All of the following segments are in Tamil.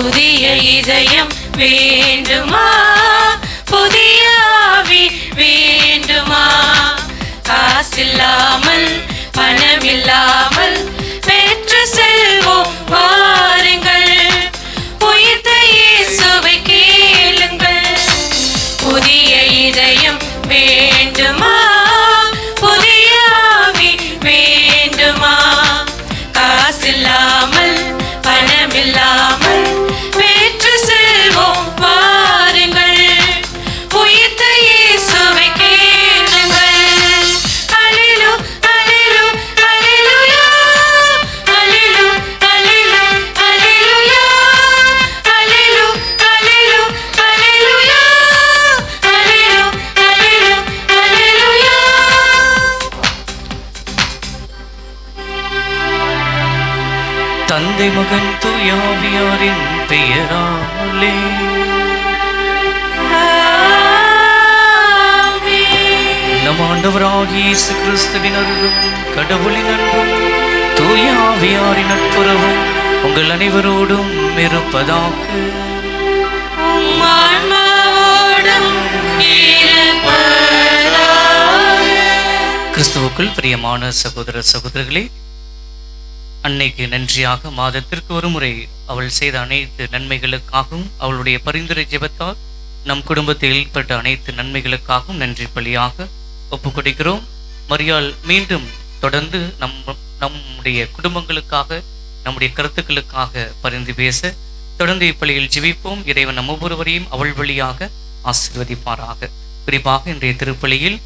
புதிய இதயம் வேண்டுமா, புதிய ஆவி வேண்டுமா, காசில்லாமல் பணமில்லாமல் பெற்று செல்வோம் வாருங்கள், உயிர்த்த இயேசுவை கேளுங்கள். புதிய இதயம் வேண்டுமா, புதிய ஆவி வேண்டுமா, காசில்லாமல் பணமில்லாமல் பெற்று செல்வோம் வாருங்கள், உயிர்த்த இயேசுவை கேளுங்கள். அல்லேலூ அல்லேலூ அல்லேலூயா, அல்லேலூ அல்லேலூ அல்லேலூயா, அல்லேலூ அல்லேலூ அல்லேலூயா, அல்லேலூ அல்லேலூ அல்லேலூயா. தந்தை மகன் தூய ஆவியாரின் பெயராலே நம் ஆண்டவராகிய இயேசு கிறிஸ்துவின் அருளும் கடவுளின் அன்பும் தூய ஆவியாரின் நட்புறவும் உங்கள் அனைவரோடும் இருப்பதாக. உம் ஆன்மாவோடும் இருப்பதாக. கிறிஸ்துவுக்குள் பிரியமான சகோதர சகோதரிகளே, அன்னைக்கு நன்றியாக மாதத்திற்கு ஒரு முறை அவள் செய்த அனைத்து நன்மைகளுக்காகவும் அவளுடைய பரிந்துரை ஜெபத்தால் நம் குடும்பத்தில் ஏற்பட்ட அனைத்து நன்மைகளுக்காகவும் நன்றி பலியாக ஒப்புக்கொடுக்கிறோம். மரியாள் மீண்டும் தொடர்ந்து நம்முடைய குடும்பங்களுக்காக நம்முடைய கருத்துக்களுக்காக பரிந்து பேச தொடர்ந்து இப்பள்ளியில் ஜெபிப்போம். இறைவன் நம் ஒவ்வொருவரையும் அவள் வழியாக ஆசீர்வதிப்பாராக. குறிப்பாக இன்றைய திருப்பலியில்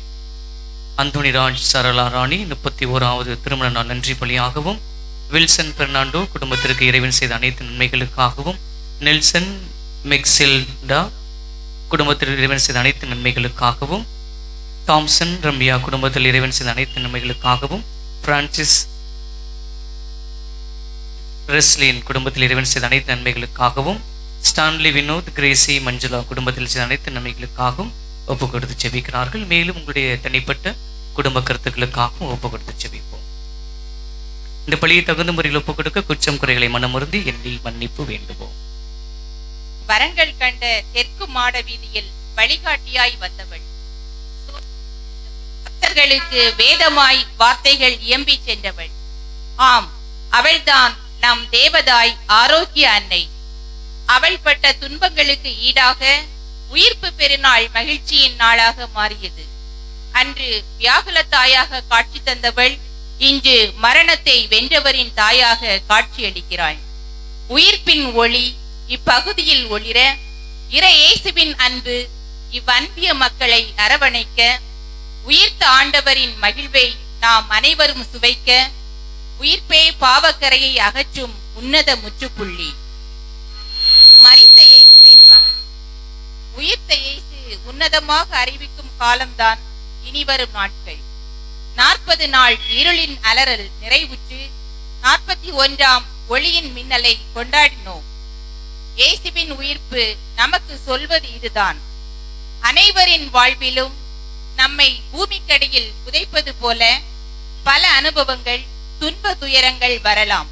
அந்தோனிராஜ் சரளா ராணி 31வது திருமண நாள் நன்றி பலியாகவும், வில்சன் பெர்னாண்டோ குடும்பத்திற்கு இறைவன் செய்த அனைத்து நன்மைகளுக்காகவும், நெல்சன் மெக்சில்டா குடும்பத்தில் இறைவன் செய்த அனைத்து நன்மைகளுக்காகவும், தாம்சன் ரம்யா குடும்பத்தில் இறைவன் செய்த அனைத்து நன்மைகளுக்காகவும், பிரான்சிஸ் ரெஸ்லின் குடும்பத்தில் இறைவன் செய்த அனைத்து நன்மைகளுக்காகவும், ஸ்டான்லி வினோத் கிரேசி மஞ்சுளா குடும்பத்தில் செய்த அனைத்து நன்மைகளுக்காகவும் ஒப்பு கொடுத்து செபிக்கிறார்கள். மேலும் உங்களுடைய தனிப்பட்ட குடும்ப கருத்துக்களுக்காகவும் ஒப்பு கொடுத்து செபிப்போம். இந்த பலியை தகுந்த முறையில் ஒப்புக் கொடுக்க குற்றம் குறைகளை மனமுறுதி எண்ணி மன்னிப்பு வேண்டுவோம். வரங்கள் கண்ட தெற்கு மாட வீதியில் வழிகாட்டியாய் வந்தவள், பக்தர்களுக்கு வேதமாய் வார்த்தைகள் இயம்பி சென்றவள். ஆம், அவள்தான் நம் தேவதாய் ஆரோக்கிய அன்னை. அவள் பட்ட துன்பங்களுக்கு ஈடாக உயிர்ப்பு பெருநாள் மகிழ்ச்சியின் நாளாக மாறியது. அன்று வியாகுல தாயாக காட்சி தந்தவள் இன்று மரணத்தை வென்றவரின் தாயாக காட்சியளிக்கிறாள். உயிர்ப்பின் ஒளி இப்பகுதியில் ஒளிர, இறை இயேசுவின் அன்பு இவ்வன்பிய மக்களை அரவணைக்க, உயிர்த்த ஆண்டவரின் மகிழ்வை நாம் அனைவரும் சுவைக்க, உயிர்ப்பே பாவக்கரையை அகற்றும் உன்னத முற்றுப்புள்ளி. மரித்த இயேசுவின் உயிர்த்த இயேசு உன்னதமாக அறிவிக்கும் காலம்தான் இனிவரும் நாட்கள். 40 நாள் இருளின் அலறல் நிறைவுற்று 41ஆம் ஒளியின் மின்னலை கொண்டாடினோம். இயேசுவின் உயிர்ப்பு நமக்கு சொல்வது இதுதான். அனைவரின் வாழ்விலும் நம்மை பூமிக்கடியில் புதைப்பது போல பல அனுபவங்கள், துன்ப துயரங்கள் வரலாம்.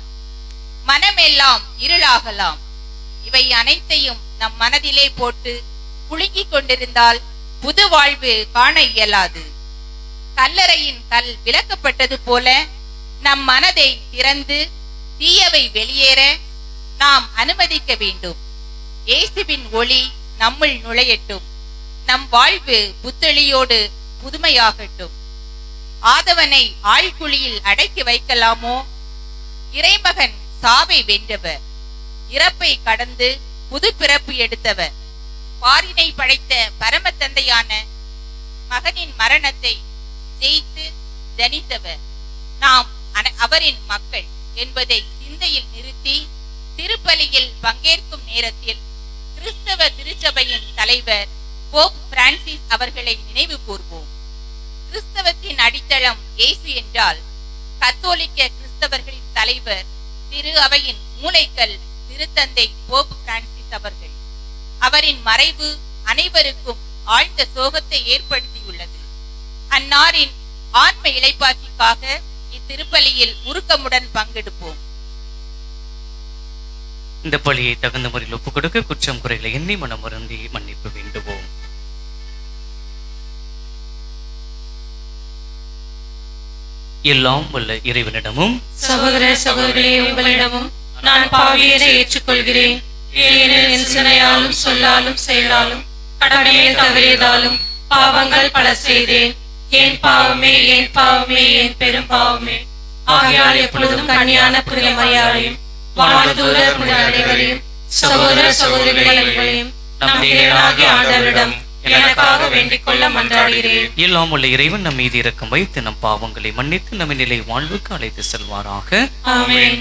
மனமெல்லாம் இருளாகலாம். இவை அனைத்தையும் நம் மனதிலே போட்டு குலுங்கிக் கொண்டிருந்தால் புது வாழ்வு காண இயலாது. கல்லறையின் கல் விலக்கப்பட்டது போல நம் மனதை திறந்து தீயவை வெளியேற நாம் அனுமதிக்க வேண்டும். இயேசுவின் ஒளி நம்முள் நுழையட்டும். நம் வாழ்வு புத்தெளியோடு புதுமையாகட்டும். ஆதவனை ஆழ்குழியில் அடக்கி வைக்கலாமோ? இறைமகன் சாவை வென்றவர், இறப்பை கடந்து புது பிறப்பு எடுத்தவர், பாரினை படைத்த பரம தந்தையான மகனின் மரணத்தை ஜெயித்து ஜனித்தவர். நாம் அவரின் மக்கள் என்பதை சிந்தையில் நிறுத்தி திருப்பலியில் பங்கேற்கும் நேரத்தில் கிறிஸ்தவ திருச்சபையின் தலைவர் போப் பிரான்சிஸ் அவர்களை நினைவு கூர்வோம். கிறிஸ்தவத்தின் அடித்தளம் இயேசு என்றால் கத்தோலிக்க கிறிஸ்தவர்களின் தலைவர் திரு அவையின் மூளைக்கல் திருத்தந்தை போப் பிரான்சிஸ் அவர்கள். அவரின் மறைவு அனைவருக்கும் ஆழ்ந்த சோகத்தை ஏற்படுத்தியுள்ளது. அன்னாரின் ஆன்ம இளைப்பாற்றிக்காக இத்திருப்பலியில் உருக்கமுடன் பங்கெடுப்போம். இந்த பலியை தகுந்த முறையில் ஒப்புக் கொடுக்க குற்றம் குறைகளை எண்ணி மனம் வருந்தி மன்னிப்பு வேண்டுவோம். எல்லாம் வல்ல இறைவனிடமும் சகோதர சகோதரிகளே, உங்களிடமும் நான் பாவியரை ஏற்றுக்கொள்கிறேன். ஏனெனில் என் சினையாலும் சொல்லாலும் செயலாலும் கடமையை தவறியதாலும் பாவங்கள் பல செய்தேன். ஏன் பாவமே, ஏன் பாவமே, ஏன் பெரும் பாவமே. ஆகையால் எப்பொழுதும் கன்னியான புனித மரியாதையும் வானதூர புனித அனைவரையும் சகோதர சகோதரிகளையும் நம் தேவனாகிய ஆண்டவரிடம் எனக்காக வேண்டிக் கொள்ள மன்றாடுகிறேன். எல்லாம் உள்ள இறைவன் நம் மீது இரக்கம் வைத்து நம் பாவங்களை மன்னித்து நம்மை நிலை வாழ்வுக்கு அழைத்து செல்வாராக. ஆமென்.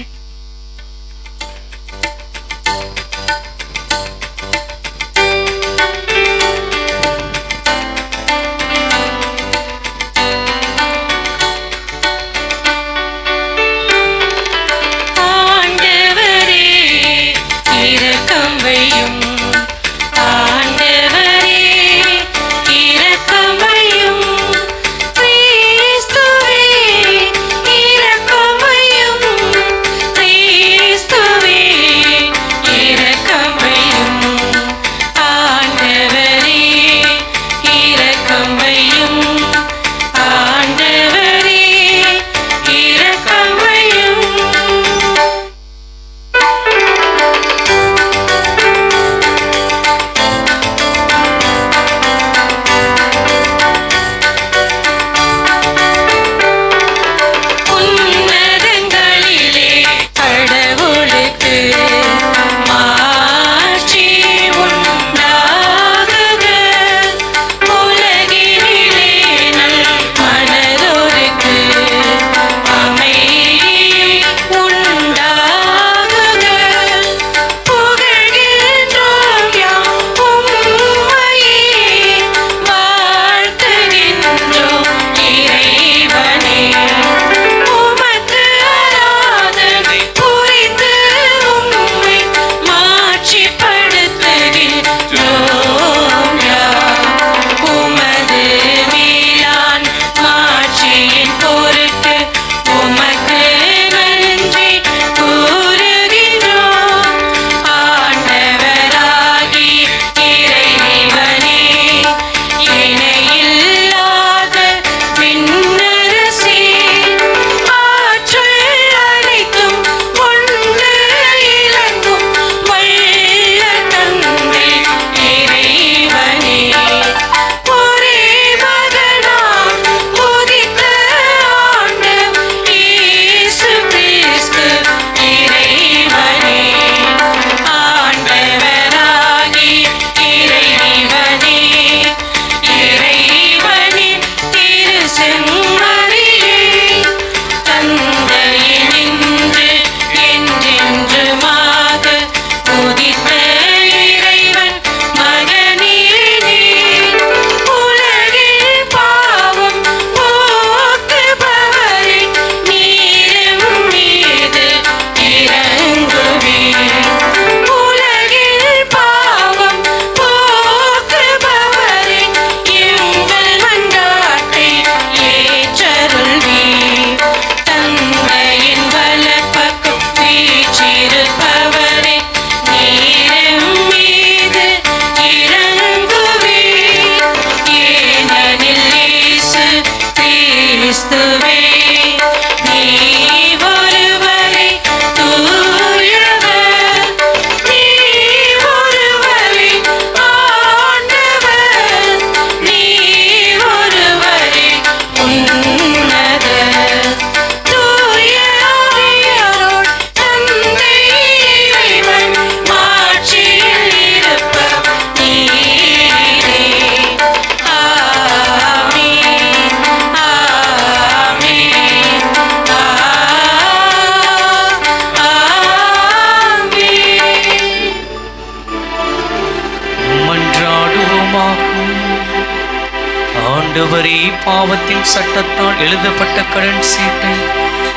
ஆண்டவரே, பாவத்தின் சட்டத்தால் எழுதப்பட்ட கடன் சீட்டை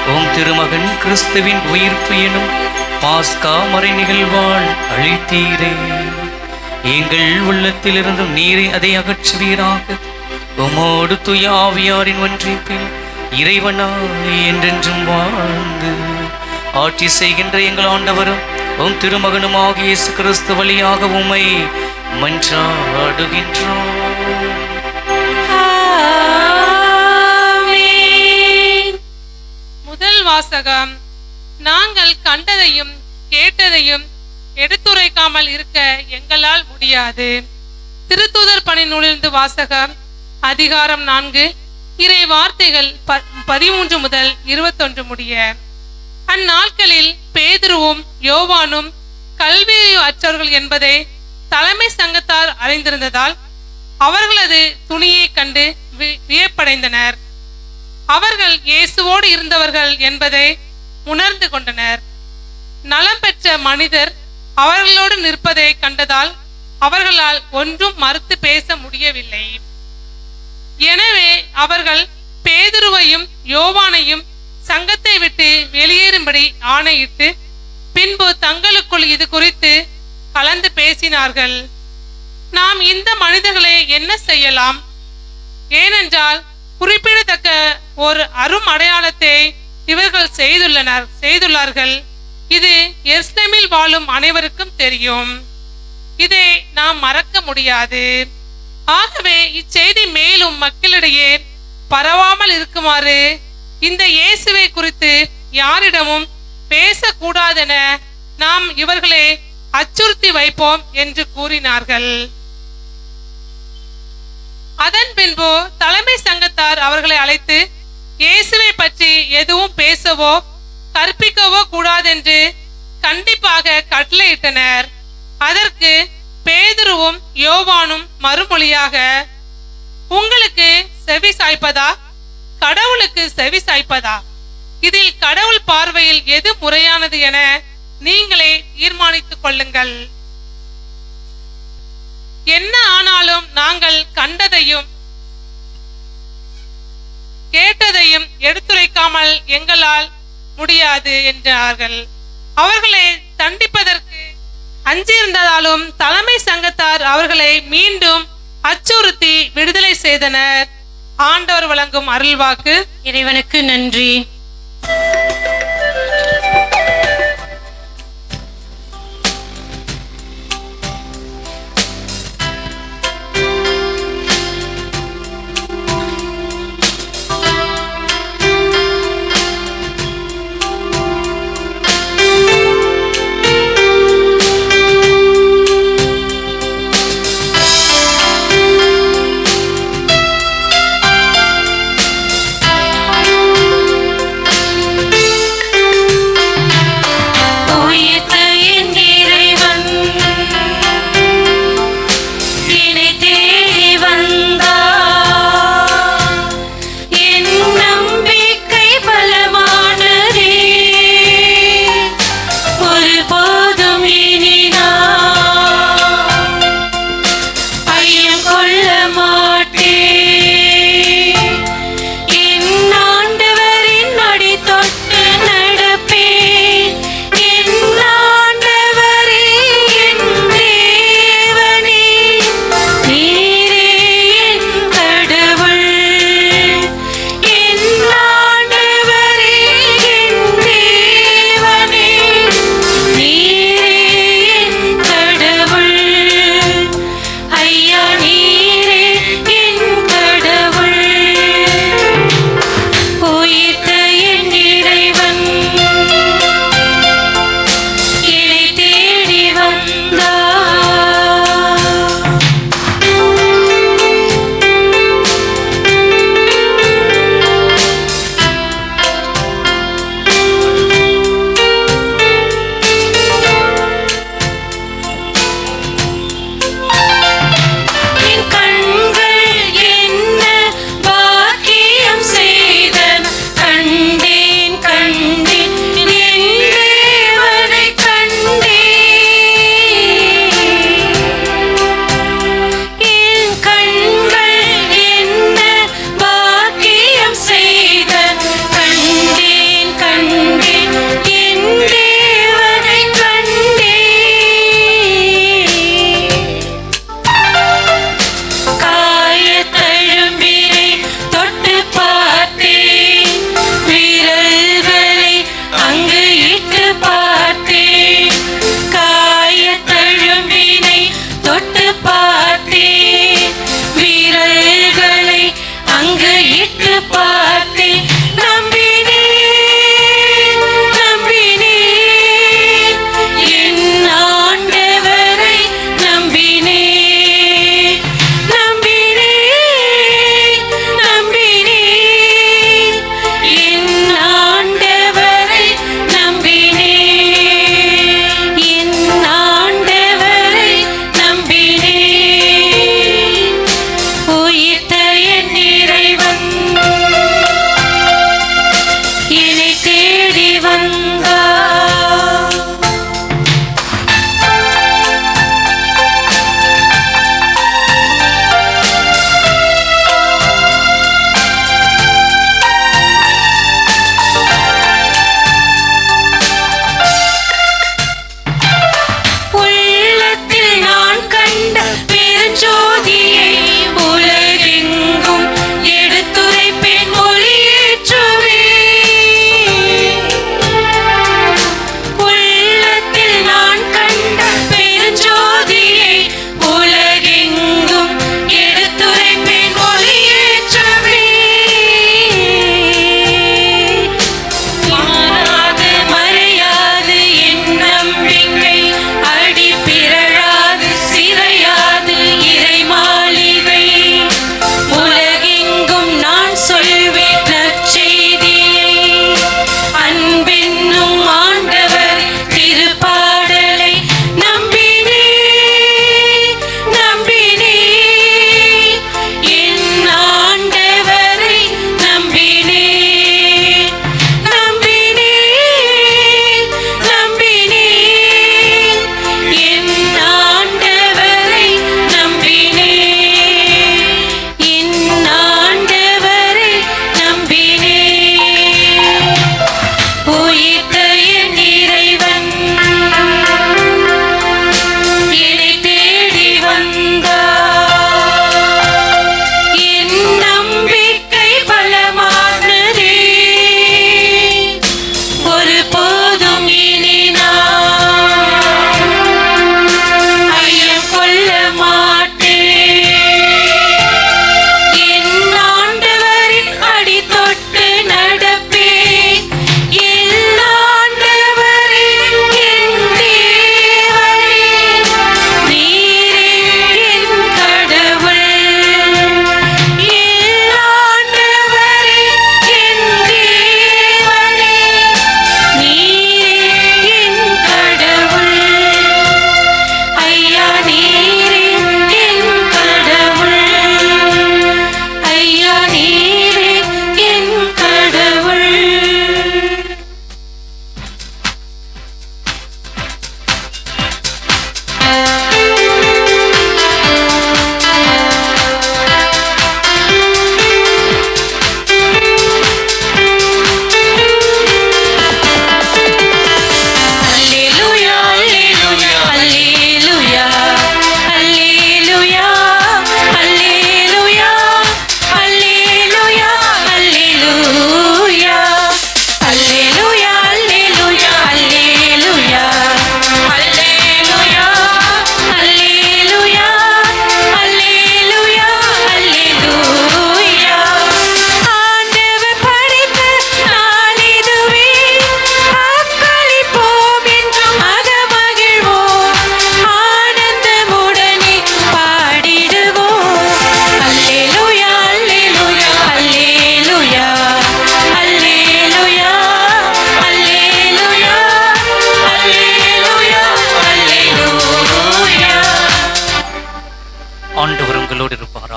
உம் திருமகன் கிறிஸ்துவின் உயிர்ப்பு எனும் பாஸ்கா மறை நிகழ்வால் அழித்தீரே. எங்கள் உள்ளத்திலிருந்தும் நீரை அதை அகற்றுவீராக. உமோடு தூய ஆவியாரின் ஒன்றிப்பில் இறைவனாய் என்றென்றும் வாழ்ந்து ஆட்சி செய்கின்ற எங்கள் ஆண்டவரும் உம் திருமகனுமாகிய இயேசு கிறிஸ்து வழியாக உம்மை மன்றாடுகின்றோம். ஆமென். முதல் வாசகம். நாங்கள் கண்டதையும் கேட்டதையும் எடுத்துரைக்காமல் இருக்க எங்களால் முடியாது. திருத்தூதர் பணி நூலிலிருந்து வாசகம். அதிகாரம் 4, இறை வார்த்தைகள் 13 முதல் 21 முடிய. அந்நாட்களில் பேதுருவும் யோவானும் கல்வி அற்றவர்கள் என்பதை தலைமை சங்கத்தார் அறிந்திருந்ததால் அவர்களது துணியை கண்டு வியப்படைந்தனர். அவர்கள் இயேசுவோடு இருந்தவர்கள் என்பதை உணர்ந்து கொண்டனர். நலம் பெற்ற மனிதர் அவர்களோடு நிற்பதை கண்டதால் அவர்களால் ஒன்றும் மறுத்து பேச முடியவில்லை. எனவே அவர்கள் பேதுருவையும் யோவானையும் சங்கத்தை விட்டு வெளியேறும்படி ஆணையிட்டு பின்பு தங்களுக்குள் இது குறித்து கலந்து பேசினார்கள். நாம் இந்த மனிதர்களை என்ன செய்யலாம்? ஏனென்றால் குறிப்பிடத்தக்க ஒரு அரும் அடையாளத்தை இவர்கள் செய்துள்ளார்கள். இது எருசலேமில் வாழும் அனைவருக்கும் தெரியும். இதை நாம் மறக்க முடியாது. ஆகவே இச்செய்தி மேலும் மக்களிடையே பரவாமல் இருக்குமாறு இந்த இயேசுவை குறித்து யாரிடமும் பேசக்கூடாதென நாம் இவர்களை அச்சுறுத்தி வைப்போம் என்று கூறினார்கள். அதன் பின்பு தலைமை சங்கத்தார் அவர்களை அழைத்து இயேசுவை பற்றி எதுவும் பேசவோ கற்பிக்கவோ கூடாதென்று கண்டிப்பாக கட்டளையிட்டனர். அதற்கு பேதுருவும் யோவானும் மறுமொழியாக, உங்களுக்கு செவி சாய்ப்பதா, கடவுளுக்கு செவி சாய்ப்பதா? இதில் கடவுள் பார்வையில் எது முறையானது என நீங்களே தீர்மானித்துக் கொள்ளுங்கள். என்ன ஆனாலும் நாங்கள் கண்டதையும் கேட்டதையும் எடுத்துரைக்காமல் எங்களால் முடியாது என்றார்கள். அவர்களை தண்டிப்பதற்கு அஞ்சிருந்ததாலும் தலைமை சங்கத்தார் அவர்களை மீண்டும் அச்சுறுத்தி விடுதலை செய்தனர். ஆண்டவர் வழங்கும் அருள்வாக்கு. இறைவனுக்கு நன்றி.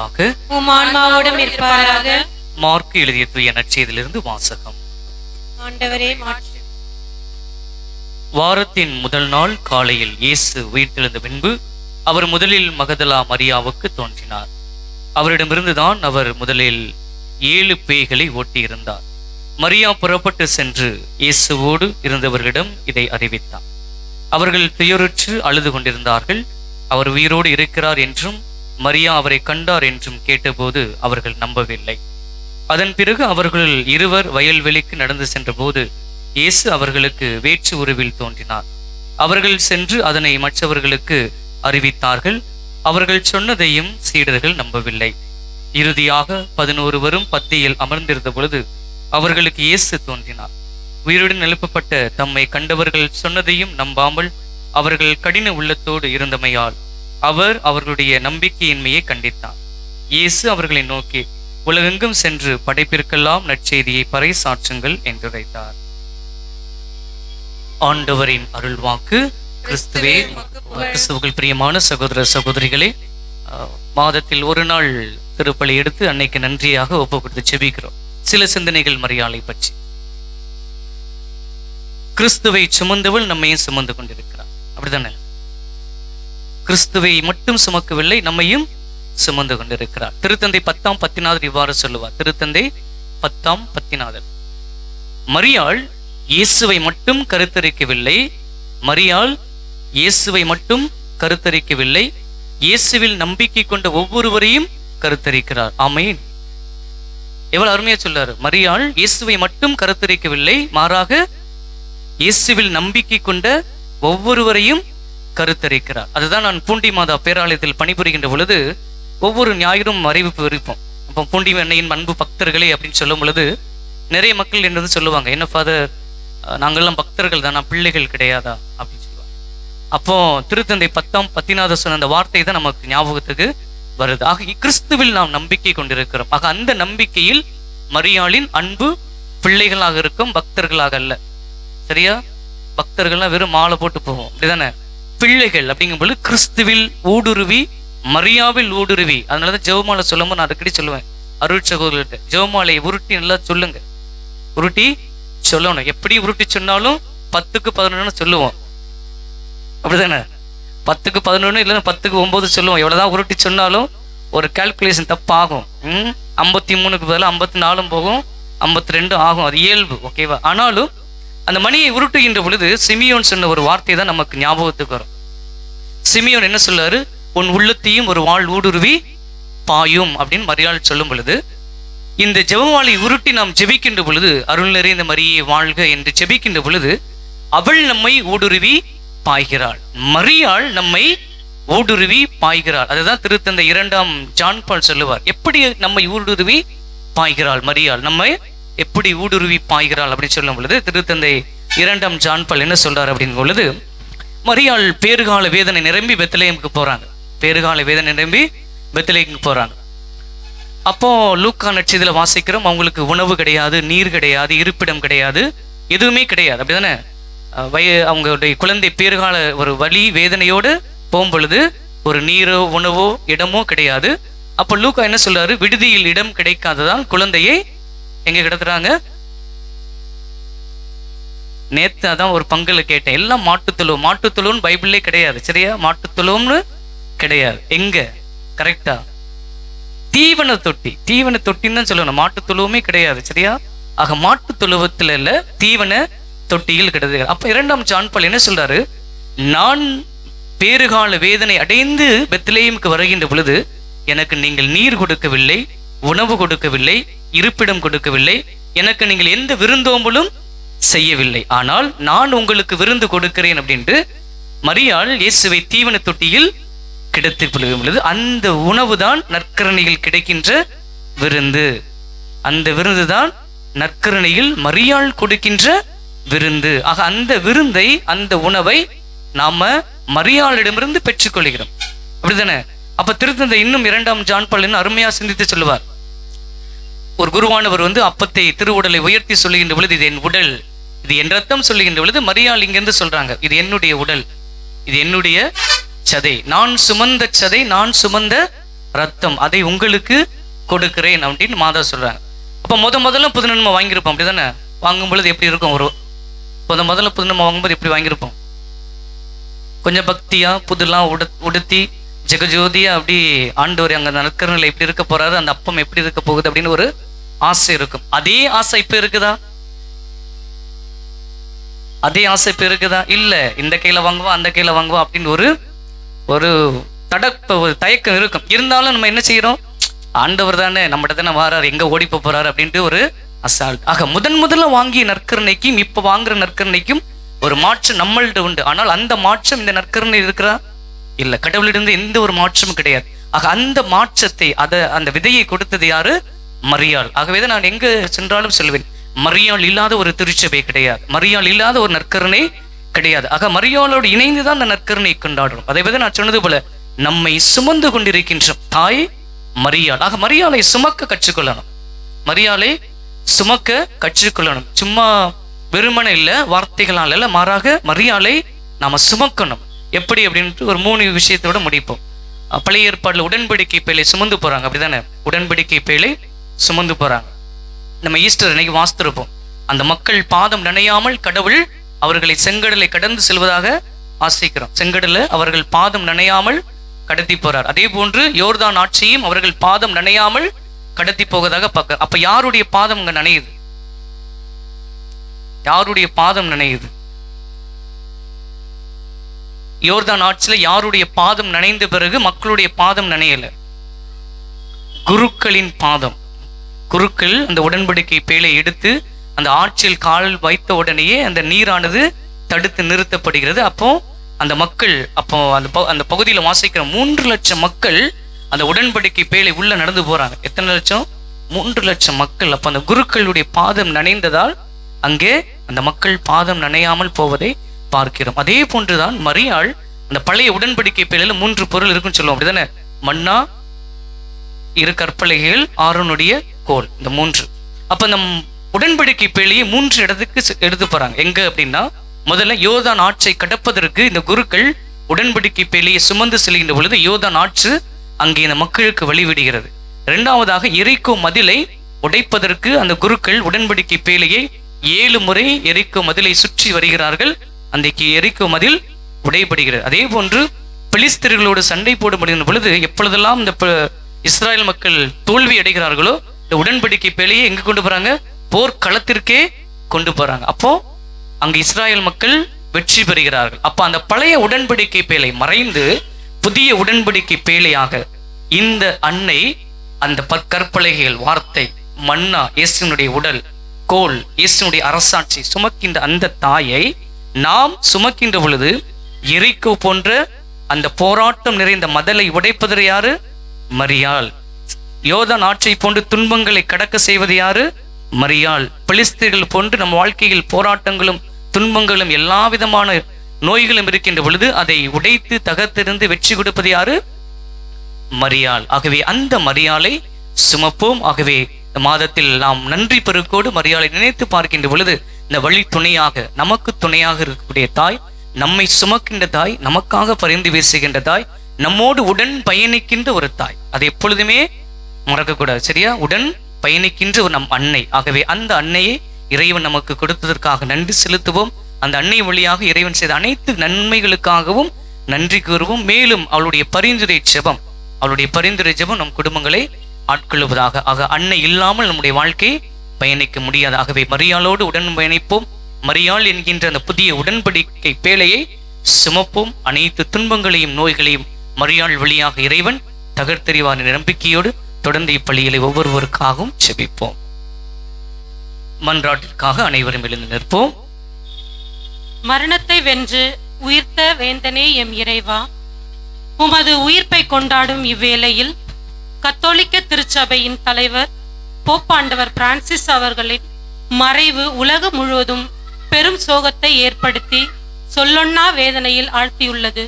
இருப்பாராக. உம் ஆன்மாவோடும் இருப்பாராக. மார்க்கு எழுதிய தூய நற்செய்தியிலிருந்து வாசகம். ஆண்டவரே மாற்றி. வாரத்தின் முதல் நாள் காலையில் இயேசு உயிர்த்தெழுந்த பின்பு அவர் முதலில் மகதலா மரியாவுக்கு தோன்றினார். அவரிடமிருந்துதான் அவர் முதலில் 7 பேய்களை ஓட்டியிருந்தார். மரியா புறப்பட்டு சென்று இயேசுவோடு இருந்தவர்களிடம் இதை அறிவித்தார். அவர்கள் துயருற்று அழுது கொண்டிருந்தார்கள். அவர் உயிரோடு இருக்கிறார் என்றும் மரியா அவரை கண்டார் என்றும் கேட்டபோது அவர்கள் நம்பவில்லை. அதன் பிறகு அவர்கள் 2 வயல்வெளிக்கு நடந்து சென்றபோது இயேசு அவர்களுக்கு வேற்று உருவில் தோன்றினார். அவர்கள் சென்று அதனை மற்றவர்களுக்கு அறிவித்தார்கள். அவர்கள் சொன்னதையும் சீடர்கள் நம்பவில்லை. இறுதியாக 11 பத்தியில் அமர்ந்திருந்த பொழுது அவர்களுக்கு இயேசு தோன்றினார். உயிருடன் எழுப்பப்பட்ட தம்மை கண்டவர்கள் சொன்னதையும் நம்பாமல் அவர்கள் கடின உள்ளத்தோடு இருந்தமையால் அவர் அவர்களுடைய நம்பிக்கையின்மையை கண்டித்தார். இயேசு அவர்களை நோக்கி, உலகெங்கும் சென்று படைப்பிற்கெல்லாம் நற்செய்தியை பறைசாற்றுங்கள் என்றுரைத்தார். ஆண்டவரின் அருள்வாக்கு. கிறிஸ்துவே கிறிஸ்துவுக்குள் பிரியமான சகோதர சகோதரிகளே, மாதத்தில் ஒரு நாள் திருப்பலி எடுத்து அன்னைக்கு நன்றியாக ஒப்பு கொடுத்து செபிக்கிறோம். சில சிந்தனைகள் மரியாதை பற்றி. கிறிஸ்துவை சுமந்தவள் நம்மையும் சுமந்து கொண்டிருக்கிறார், அப்படித்தானே? கிறிஸ்துவை மட்டும் சுமக்கவில்லை, நம்மையும் சுமந்து கொண்டிருக்கிறார். திருத்தந்தை 10ஆம் பத்திநாதர் இவ்வாறு சொல்லுவார். திருத்தந்தை 10ஆம் பத்திநாதர், மரியாள் இயேசுவை மட்டும் கருத்தரிக்கவில்லை, மரியாள் இயேசுவை மட்டும் கருத்தரிக்கவில்லை, இயேசுவில் நம்பிக்கை கொண்ட ஒவ்வொருவரையும் கருத்தரிக்கிறார். ஆமென். எவ்வளவு அருமையா சொல்றாரு. மரியாள் இயேசுவை மட்டும் கருத்தரிக்கவில்லை, மாறாக இயேசுவில் நம்பிக்கை கொண்ட ஒவ்வொருவரையும் கருத்தரிக்கிறார். அதுதான் நான் பூண்டி மாதா பேராலயத்தில் பணிபுரிகின்ற பொழுது ஒவ்வொரு ஞாயிறும் அறிவிப்பு விரிப்போம். அப்போ பூண்டி அன்னையின் அன்பு பக்தர்களே அப்படின்னு சொல்லும் பொழுது நிறைய மக்கள் என்னது சொல்லுவாங்க, என்ன ஃபாதர் நாங்கள்லாம் பக்தர்கள் தானா, பிள்ளைகள் கிடையாதா அப்படின்னு சொல்லுவாங்க. அப்போ திருத்தந்தை 10ஆம் பத்திநாதர் சொன்ன அந்த வார்த்தை தான் நமக்கு ஞாபகத்துக்கு வருது. ஆக கிறிஸ்துவில் நாம் நம்பிக்கை கொண்டிருக்கிறோம். ஆக அந்த நம்பிக்கையில் மரியாளின் அன்பு பிள்ளைகளாக இருக்கும், பக்தர்களாக அல்ல. சரியா? பக்தர்கள்லாம் வெறும் மாலை போட்டு போவோம், அப்படிதானே? பிள்ளைகள் அப்படிங்கும்போது கிறிஸ்துவில் ஊடுருவி, மரியாவில் ஊடுருவி. அதனாலதான் ஜெவமாலை சொல்லும்போது நான் அடிக்கடி சொல்லுவேன் அருள் சகோதரர்கிட்ட, ஜெவமாலையை உருட்டி நல்லா சொல்லுங்க, உருட்டி சொல்லணும். எப்படி உருட்டி சொன்னாலும் 10க்கு 11 சொல்லுவோம், அப்படிதானே? 10க்கு 11 இல்லைன்னா 10க்கு 9 சொல்லுவோம். எவ்வளவுதான் உருட்டி சொன்னாலும் ஒரு கால்குலேஷன் தப்பாகும். 53க்கு பதிலாக 54 போகும், 52 ஆகும். அது இயல்பு, ஓகேவா? ஆனாலும் அந்த மணியை உருட்டுகின்ற பொழுது சிமியோன் சொன்ன ஒரு வார்த்தை தான் நமக்கு ஞாபகத்துக்கு வரும். சிமியோன் என்ன சொல்லாரு? உன் உள்ளத்தையும் ஒரு வாள் ஊடுருவி பாயும் அப்படின்னு மரியாள் சொல்லும் பொழுது, இந்த ஜெபமாலை உருட்டி நாம் ஜெபிக்கின்ற பொழுது, அருள் நிறைந்த மரியே வாழ்க என்று ஜெபிக்கின்ற பொழுது அவள் நம்மை ஊடுருவி பாய்கிறாள், மரியாள் நம்மை ஊடுருவி பாய்கிறாள். அதுதான் திருத்தந்தை 2ஆம் ஜான் பால் சொல்லுவார். எப்படி நம்மை ஊடுருவி பாய்கிறாள் மரியாள், நம்மை எப்படி ஊடுருவி பாய்கிறாள் அப்படின்னு சொல்லும் பொழுது திருத்தந்தை 2ஆம் ஜான் பால் என்ன சொல்றாரு அப்படின்னு பொழுது, மரியாள் பேறுகால வேதனை நிரம்பி பெத்லகேமுக்கு போறாங்க. பேறுகால வேதனை நிரம்பி பெத்லகேமுக்கு போறாங்க. அப்போ லூக்கா நற்செய்தியில வாசிக்கிறோம், அவங்களுக்கு உணவு கிடையாது, நீர் கிடையாது, இருப்பிடம் கிடையாது, எதுவுமே கிடையாது, அப்படிதானே? அவங்களுடைய குழந்தை பேறுகால ஒரு வலி வேதனையோடு போகும் பொழுது ஒரு நீரோ உணவோ இடமோ கிடையாது. அப்ப லூக்கா என்ன சொல்றாரு? விடுதியில் இடம் கிடைக்காததால் குழந்தையை எங்க கிடத்துறாங்க? நேத்து அதான் ஒரு பங்குல கேட்டேன், எல்லாம் மாட்டுத்தொழுவம். மாட்டுத்தொழுவம்னு பைபிள்லே கிடையாது, சரியா? மாட்டுத்தொழுவம்னு கிடையாது. எங்க? கரெக்டா? தீவன தொட்டி. தீவன தொட்டின்னு தான் சொல்லணும், மாட்டுத்தொழுவமே கிடையாது, சரியா? ஆக மாட்டுத்தொழுவத்துல இல்ல, தீவன தொட்டியில் கிடையாது. அப்ப 2ஆம் ஜான் பால் என்ன சொல்றாரு? நான் பேறுகால வேதனை அடைந்து பெத்லகேமுக்கு வருகின்ற பொழுது எனக்கு நீங்கள் நீர் கொடுக்கவில்லை, உணவு கொடுக்கவில்லை, இருப்பிடம் கொடுக்கவில்லை, எனக்கு நீங்கள் எந்த விருந்தோம்பலும் செய்யவில்லை, ஆனால் நான் உங்களுக்கு விருந்து கொடுக்கிறேன் அப்படின்ட்டு மரியாள் இயேசுவை தீவன தொட்டியில் கிடைத்து பொழுது அந்த உணவு தான் நற்கரணையில் கிடைக்கின்ற விருந்து. அந்த விருந்து தான் நற்கரணையில் மரியாள் கொடுக்கின்ற விருந்து. ஆக அந்த விருந்தை, அந்த உணவை நாம மரியாளிடமிருந்து பெற்றுக்கொள்கிறோம், அப்படித்தானே? அப்ப திருத்தந்தை இன்னும் 2ஆம் ஜான் பால் அருமையா சிந்தித்து சொல்லுவார். ஒரு குருவானவர் அப்பத்தை திருவுடலை உயர்த்தி சொல்லுகின்ற பொழுது இது என் உடல், இது என் ரத்தம் சொல்லுகின்ற பொழுது மரியாள் இங்கிருந்து சொல்றாங்க, இது என்னுடைய உடல், இது என்னுடைய சதை, நான் சுமந்த சதை, நான் சுமந்த ரத்தம், அதை உங்களுக்கு கொடுக்கிறேன் அப்படின்னு மாதா சொல்றாங்க. அப்போ முதல்ல புது நன்மை வாங்கியிருப்போம், அப்படிதானே? வாங்கும் பொழுது எப்படி இருக்கும்? முதல்ல புது நன்மை வாங்கும்போது எப்படி வாங்கியிருப்போம்? கொஞ்சம் பக்தியா புதுலாம் உடுத்தி ஜெகஜோதியா அப்படி ஆண்டவர் அங்க நற்கரணில் எப்படி இருக்க போறாரு, அந்த அப்பம் எப்படி இருக்க போகுது அப்படின்னு ஒரு ஆசை இருக்கும். அதே ஆசை இப்ப இருக்குதா? அதே ஆசை இப்ப இருக்குதா? இல்ல, இந்த கையில வாங்குவா அந்த கையில வாங்குவா அப்படின்னு ஒரு தயக்கம் இருக்கும். இருந்தாலும் நம்ம என்ன செய்யறோம்? ஆண்டவர் தானே, நம்மகிட்ட தானே வாராரு, எங்க ஓடி போறாரு அப்படின்ட்டு ஒரு அசால்ட். ஆக முதல்ல வாங்கிய நற்கரணைக்கும் இப்ப வாங்குற நற்கரணைக்கும் ஒரு மாற்றம் நம்மள்ட்ட உண்டு. ஆனால் அந்த மாற்றம் இந்த நற்கரணை இருக்கிறா? இல்ல, கடவுளிடம் எந்த ஒரு மாற்றமும் கிடையாது. ஆக அந்த மாற்றத்தை அந்த விதையை கொடுத்தது யாரு? மரியாள். ஆகவே நான் எங்க சென்றாலும் சொல்வேன், மரியாள் இல்லாத ஒரு திருச்சபை கிடையாது, மரியாள் இல்லாத ஒரு நற்கரணை கிடையாது. ஆக மரியாளோடு இணைந்துதான் அந்த நற்கரணை கொண்டாடுறோம். அதே போல நான் சொன்னது போல நம்மை சுமந்து கொண்டிருக்கின்ற தாய் மரியாள். ஆக மரியாளை சுமக்க கற்றுக்கொள்ளணும், மரியாளை சுமக்க கற்றுக்கொள்ளணும். சும்மா வெறுமனை இல்ல, வார்த்தைகளால் இல்ல, மாறாக மரியாளை நாம சுமக்கணும். எப்படி அப்படின்ட்டு ஒரு 3 விஷயத்தோட முடிப்போம். பழைய ஏற்பாடுல உடன்படிக்கை பேழை சுமந்து போறாங்க, அப்படிதானே? உடன்படிக்கை பேழை சுமந்து போறாங்க. நம்ம ஈஸ்டர் அன்னைக்கு வாசித்திருப்போம், அந்த மக்கள் பாதம் நனையாமல் கடவுள் அவர்களை செங்கடலை கடந்து செல்வதாக வாசிக்கிறோம். செங்கடலை அவர்கள் பாதம் நனையாமல் கடத்தி போறார். அதே போன்று யோர்தான் ஆட்சியும் அவர்கள் பாதம் நனையாமல் கடத்தி போவதாக பார்க்க. அப்ப யாருடைய பாதம் அங்க நனையுது? யாருடைய பாதம் நனையுது? யோர்தான் ஆட்சியில யாருடைய பாதம் நனைந்த பிறகு மக்களுடைய பாதம் நனையல? குருக்களின் பாதம். குருக்கள் அந்த உடன்படிக்கை பேழை எடுத்து அந்த ஆட்சியில் கால் வைத்த உடனேயே அந்த நீரானது தடுத்து நிறுத்தப்படுகிறது. அப்போ அந்த மக்கள், அப்போ அந்த பகுதியில வாசிக்கிற 3 லட்சம் மக்கள் அந்த உடன்படிக்கை பேழை உள்ள நடந்து போறாங்க. எத்தனை லட்சம்? 3 லட்சம் மக்கள். அப்ப அந்த குருக்களுடைய பாதம் நனைந்ததால் அங்கே அந்த மக்கள் பாதம் நனையாமல் போவதை பார்க்கிறோம். அதே போன்றுதான் மரியாள் அந்த பழைய உடன்படிக்கை பேழையில 3 பொருள் இருக்குன்னு சொல்லுவோம், அப்படிதானே? மன்னா, 2 கற்பலகைகள், ஆரோனுடைய கோல், இந்த 3. அப்ப அந்த உடன்படிக்கை பேழையை 3 இடத்துக்கு எடுத்து போறாங்க. எங்க அப்படின்னா, முதல்ல யோர்தான் ஆற்றை கடப்பதற்கு இந்த குருக்கள் உடன்படிக்கை பேழையை சுமந்து செல்கின்ற பொழுது யோர்தான் ஆற்று அங்கே இந்த மக்களுக்கு வழிவிடுகிறது. 2வதாக எரிக்கோ மதிலை உடைப்பதற்கு அந்த குருக்கள் உடன்படிக்கை பேழையை 7 முறை எரிக்கோ மதிலை சுற்றி வருகிறார்கள். அந்த எரிக்கோ மதில் உடைபடுகிறது. அதே போன்று பெலிஸ்தர்களோடு சண்டை போடப்படுகின்ற பொழுது எப்பொழுதெல்லாம் இந்த இஸ்ராயல் மக்கள் தோல்வி அடைகிறார்களோ இந்த உடன்படிக்கை பேழையை எங்க கொண்டு போறாங்க? போர்க்களத்திற்கே கொண்டு போறாங்க. அப்போ அங்கு இஸ்ராயல் மக்கள் வெற்றி பெறுகிறார்கள். அப்ப அந்த பழைய உடன்படிக்கை பேழை மறைந்து புதிய உடன்படிக்கை பேழையாக இந்த அன்னை அந்த கற்பலகைகள், வார்த்தை, மன்னா, இயேசுனுடைய உடல், கோல், இயேசுனுடைய அரசாட்சி சுமக்கின்ற அந்த தாயை நாம் சுமக்கின்ற பொழுது எரிக்கோ போன்ற அந்த போராட்டம் நிறைந்த மதலை உடைப்பது யாரு? மரியாள். யோர்தான் ஆற்றை போன்று துன்பங்களை கடக்க செய்வது யாரு? மரியாள். பெலிஸ்தர்கள் போன்று நம் வாழ்க்கையில் போராட்டங்களும் துன்பங்களும் எல்லா விதமான நோய்களும் இருக்கின்ற பொழுது அதை உடைத்து தகர்த்தெறிந்து வெற்றி கொடுப்பது யாரு? மரியாள். ஆகவே அந்த மரியாளை சுமப்போம். ஆகவே இந்த மாதத்தில் நாம் நன்றி பெருக்கோடு மரியாளை நினைத்து பார்க்கின்ற பொழுது இந்த வழி துணையாக, நமக்கு துணையாக இருக்கக்கூடிய தாய், நம்மை சுமக்கின்ற தாய், நமக்காக பரிந்து பேசுகின்ற தாய், நம்மோடு உடன் பயணிக்கின்ற ஒரு தாய், அதை எப்பொழுதுமே மறக்கக்கூடாது. சரியா? உடன் பயணிக்கின்ற ஒரு நம் அன்னை. ஆகவே அந்த அன்னையை இறைவன் நமக்கு கொடுத்ததற்காக நன்றி செலுத்துவோம். அந்த அன்னை வழியாக இறைவன் செய்த அனைத்து நன்மைகளுக்காகவும் நன்றி கூறுவோம். மேலும் அவளுடைய பரிந்துரை ஜெபம் நம் குடும்பங்களை ஆட்கொள்வதாக. ஆக அன்னை இல்லாமல் நம்முடைய வாழ்க்கை பயணிக்க முடியாது. ஆகவே மரியாளோடு உடன் பயணிப்போம். மரியாள் என்கின்ற அந்த புதிய உடன்படிக்கை பேழையை சுமப்போம். அனைத்து துன்பங்களையும் நோய்களையும் மரியாள் வழியாக இறைவன் தகர்த்தெறிவார் என்ற நம்பிக்கையோடு தொடர்ந்து இப்பள்ளிகளை ஒவ்வொருவருக்காகவும் செபிப்போம். மன்றாட்டிற்காக அனைவரும் எழுந்து நிற்போம். மரணத்தை வென்று உயிர்த்த வேந்தனே எம் இறைவா, உமது உயிர்ப்பை கொண்டாடும் இவ்வேளையில் கத்தோலிக்க திருச்சபையின் தலைவர் போப்பாண்டவர் பிரான்சிஸ் அவர்களின் மறைவு உலகம் முழுவதும் பெரும் சோகத்தை ஏற்படுத்தி சொல்லொன்னா வேதனையில் ஆழ்த்தியுள்ளது.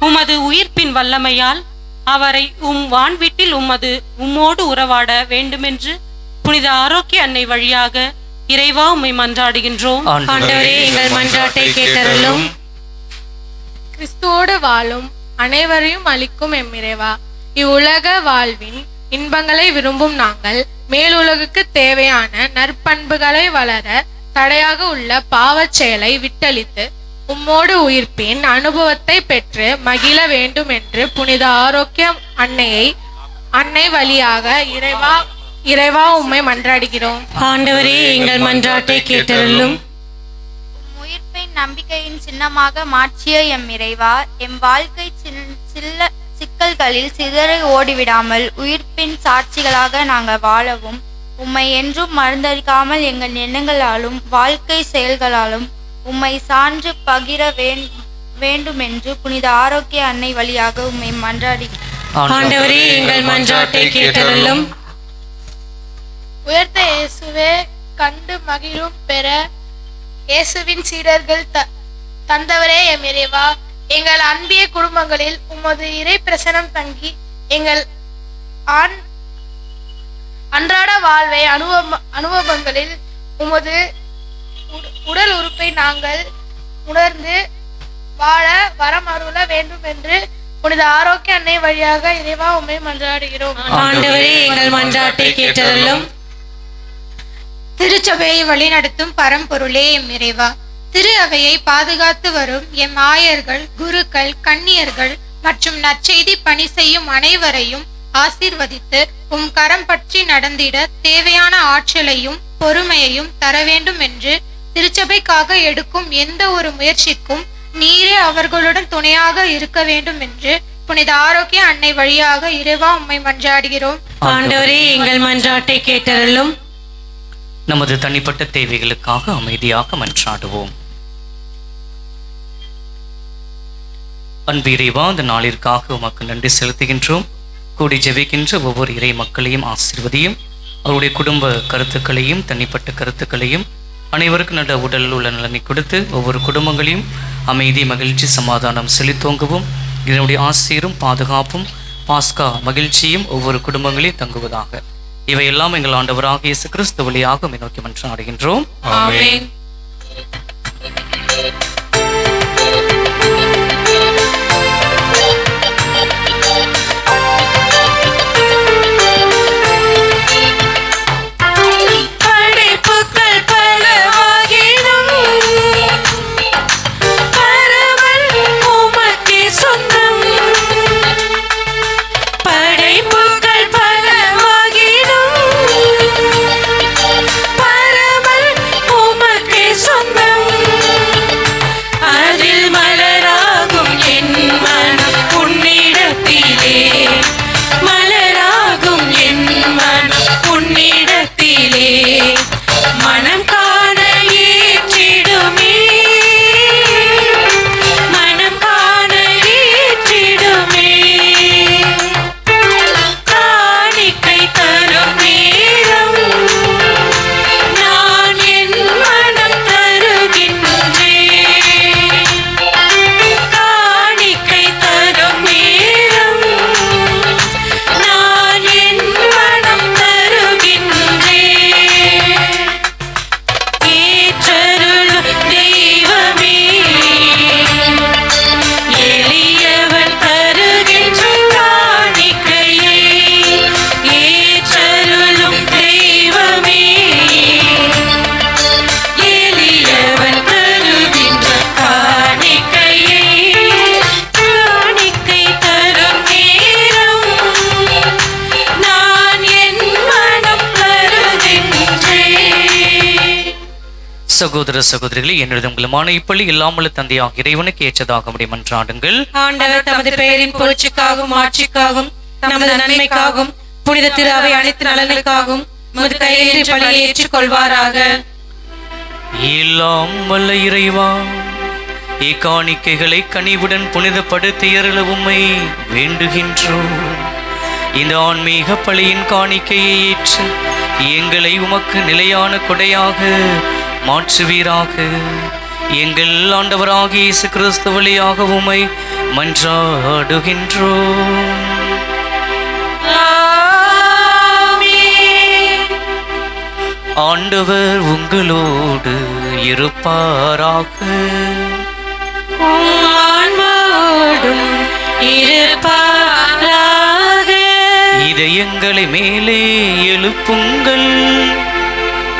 உமது உயிர்ப்பின் வல்லமையால் அவரை வான்வீட்டில் உம்மோடு உறவாட வேண்டுமென்று புனித ஆரோக்கிய அன்னை வழியாக இறைவா உம்மை மன்றாடுகின்றோம். ஆண்டவரே, எங்கள் மன்றாட்டை கேட்டருளும். கிறிஸ்துவோடு வாழும் அனைவரையும் அளிக்கும் எம் இறைவா, இவ்வுலக வாழ்வின் இன்பங்களை விரும்பும் நாங்கள் மேலுலகுக்கு தேவையான நற்பண்புகளை வளர தடையாக உள்ள பாவச் செயலை விட்டளித்து உம்மோடு உயிர்ப்பின் அனுபவத்தை பெற்று மகிழ வேண்டும் என்று புனித ஆரோக்கிய அன்னை வழியாக இறைவா உம்மை மன்றாடுகிறோம். ஆண்டவரே, எங்கள் மன்றாட்டை கேட்டருளும். உயிர்ப்பின் நம்பிக்கையின் சின்னமாக மாற்றிய எம் இறைவா, எம் வாழ்க்கை சிக்கல்களில் சிதறி ஓடிவிடாமல் உயிர்ப்பின் சாட்சிகளாக நாங்கள் வாழவும் உம்மை என்றும் மறந்தடிக்காமல் எங்கள் எண்ணங்களாலும் வாழ்க்கை செயல்களாலும் உம்மை சான்று பகிர வேண்டுமென்று புனித ஆரோக்கிய அன்னை வழியாக உம்மை மன்றாடி. ஆண்டவரே, எங்கள் மன்றாட்டை கேட்டருளும். உயர்த்த இயேசுவே கண்டு மகிழும் பெற இயேசுவின் சீடர்கள் தந்தவரே எம் இறைவா, எங்கள் அன்பிய குடும்பங்களில் உமது இறை பிரசனம் தங்கி எங்கள் அன்றாட வாழ்வை அனுபவங்களில் உமது உடல் உறுப்பை நாங்கள் உணர்ந்து வாழ வரம் அருள வேண்டும் என்று புனித ஆரோக்கிய அன்னை வழியாக இறைவா உம்மை மன்றாடுகிறோம். ஆண்டவரே, எங்கள் மன்றாட்டை கேட்டருளும். திருச்சபையை வழிநடத்தும் பரம்பொருளே எம் இறைவா, திரு அவையை பாதுகாத்து வரும் எம் ஆயர்கள், குருக்கள், கன்னியர்கள் மற்றும் நற்செய்தி பணி செய்யும் அனைவரையும் ஆசீர்வதித்து உம் கரம் பற்றி நடந்திட தேவையான ஆற்றலையும் பொறுமையையும் தர வேண்டும் என்று திருச்சபைக்காக எடுக்கும் எந்த ஒரு முயற்சிக்கும் நீரே அவர்களுடன் துணையாக இருக்க வேண்டும் என்று புனித ஆரோக்கிய அன்னை வழியாக இறைவா உம்மை மன்றாடுகிறோம். ஆண்டவரே, எங்கள் மன்றாட்டை கேட்டருளும். நமது தனிப்பட்ட தேவைகளுக்காக அமைதியாக மன்றாடுவோம். அன்பு இறைவா, இந்த நாளிற்காக உமக்கு நன்றி செலுத்துகின்றோம். கூடி ஜெபிக்கின்ற ஒவ்வொரு இறை மக்களையும் ஆசீர்வதியும், அவருடைய குடும்ப கருத்துக்களையும் தனிப்பட்ட கருத்துக்களையும் அனைவருக்கும் நல்ல உடல் உள்ள நலனை கொடுத்து ஒவ்வொரு குடும்பங்களையும் அமைதி, மகிழ்ச்சி, சமாதானம் செலுத்தோங்கவும் இதனுடைய ஆசீரும் பாதுகாப்பும் பாஸ்கா மகிழ்ச்சியும் ஒவ்வொரு குடும்பங்களையும் தங்குவதாக. இவையெல்லாம் எங்கள் ஆண்டவராகிய இயேசு கிறிஸ்து வழியாக நோக்கி மன்றாடுகின்றோம். ஆமென். சகோதர சகோதரிகளை, என்னுடைய உங்களுமான இப்பள்ளி இல்லாமல் தந்தையாக இறைவனுக்கு ஏற்றதாக முடியும் மன்றாடுங்கள். ஆண்டவர் தமது பெயரின் புகழ்ச்சிக்காகவும் ஆட்சிக்காகவும் நமது நன்மைக்காகவும் புனித திரு அவை அனைத்து நலனுக்காகவும் நமது கையேற்று பலியை ஏற்றுக் கொள்வாராக. எல்லாம் வல்ல இறைவா, இக்காணிக்கைகளை கனிவுடன் புனிதப்படுத்தியருள உம்மை வேண்டுகின்றோம். இந்த ஆன்மீக பலியின் காணிக்கையை ஏற்று எங்களை உமக்கு நிலையான கொடையாக மாற்றுவீராக. எங்கள் ஆண்டவராகிய இயேசு கிறிஸ்து வழியாக உம்மை மன்றாடுகின்றோம். ஆண்டவர் உங்களோடு இருப்பாராக. ஆன்மாவோடும் இருப்பாராக. இதயங்களை மேலே எழுப்புங்கள்.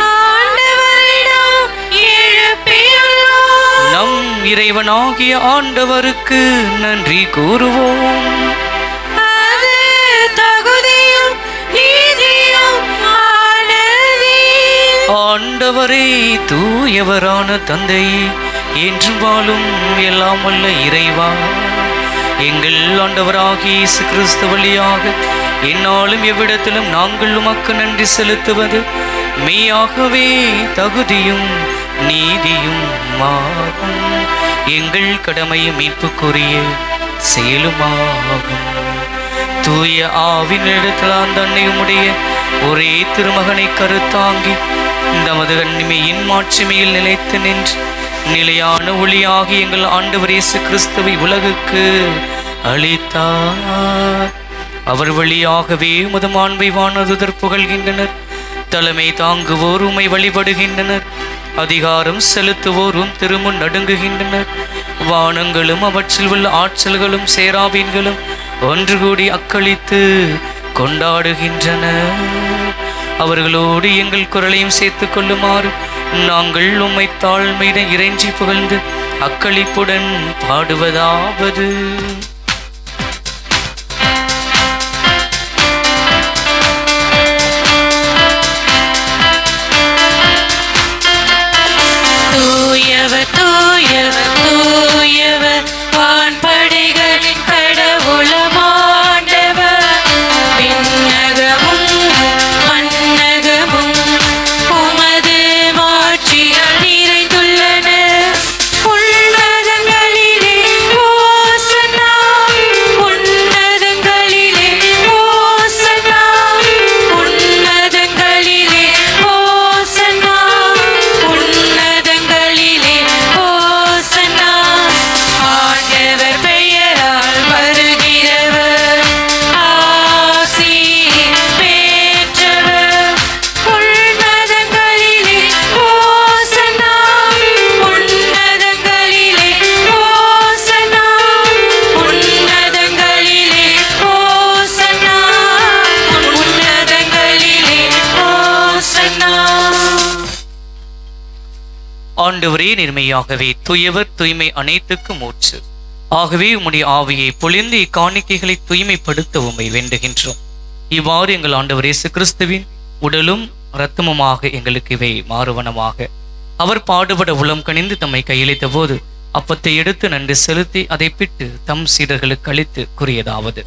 ஆண்டவரிடம் எழுப்பியுள்ளோம். நம் இறைவனாகிய ஆண்டவருக்கு நன்றி கூறுவோம். அது தகுதியும் நீதியும் ஆனதே. ஆண்டவரே, தூயவரான தந்தை, என்றும் வாழும் எல்லாம் வல்ல இறைவா, எங்கள் ஆண்டவராகிய இயேசு கிறிஸ்து வழியாக எந்நாளும் எவ்விடத்திலும் நாங்கள் உமக்கு நன்றி செலுத்துவது மெய்யாகவே தகுதியும் நீதியும் ஆகும். எங்கள் கடமையும் மீட்புக்குரிய செயலுமாகும். தூய ஆவினிடத்தில் அந்த அன்னையுடைய ஒரே திருமகனை கருத்தாங்கி நமது கண்ணிமையின் மாட்சிமையில் நிலைத்து நின்று நிலையான ஒளியாகி எங்கள் ஆண்டவர் இயேசு கிறிஸ்துவை உலகுக்கு அளித்தார். அவர் வழியாகவே உமது மாண்பை வானதுதர் புகழ்கின்றனர். தலைமை தாங்குவோர் உம்மை வழிபடுகின்றனர். அதிகாரம் செலுத்துவோரும் திருமுன் நடுங்குகின்றனர். வானங்களும் அவற்றில் உள்ள ஆற்றல்களும் சேராபீன்களும் ஒன்று கூடி அக்களித்து கொண்டாடுகின்றனர். அவர்களோடு எங்கள் குரலையும் சேர்த்து கொள்ளுமாறு நாங்கள் உம்மை தாழ்மையிட இறைஞ்சி புகழ்ந்து அக்களிப்புடன் பாடுவதாவது: தூயவர் தூயவர் தூயவர் வான்படைகளின் கடவுளமாண்டவர். விண்ணகமும் மண்ணகமும் உமது மாட்சியால் நிறைந்துள்ளன. உன்னதங்களிலே ஓசன்னா, உன்னதங்களிலே ஓசன்னா, உன்னதங்களிலே ஓசன்னா, உன்னதங்களிலே ஓசன்னா. ஆண்டவர் பெயரால் வருகிறவர் ஆசி பெற்றவர். உன்னதங்களிலே ஓசன்னா, உன்னதங்களிலே ஓசன்னா, உன்னதங்களிலே ஓசன்னா, உன்னதங்களிலே ஓசன்னா. ஆண்டவரே, நேர்மையாகவே தூயவர், தூய்மை அனைத்துக்கும் ஊற்று. ஆகவே உம்முடைய ஆவியை பொழிந்து இக்காணிக்கைகளை தூய்மைப்படுத்த உம்மை வேண்டுகின்றோம். இவ்வாறு எங்கள் ஆண்டவர் இயேசு கிறிஸ்துவின் உடலும் இரத்தமுமாக எங்களுக்கு இவை மாறுவனமாக. அவர் பாடுபட உளம் கனிந்து தம்மை கையளித்த போது அப்பத்தை எடுத்து நன்றி செலுத்தி அதை பிட்டு தம் சீடர்களுக்கு அளித்து கூறியதாவது: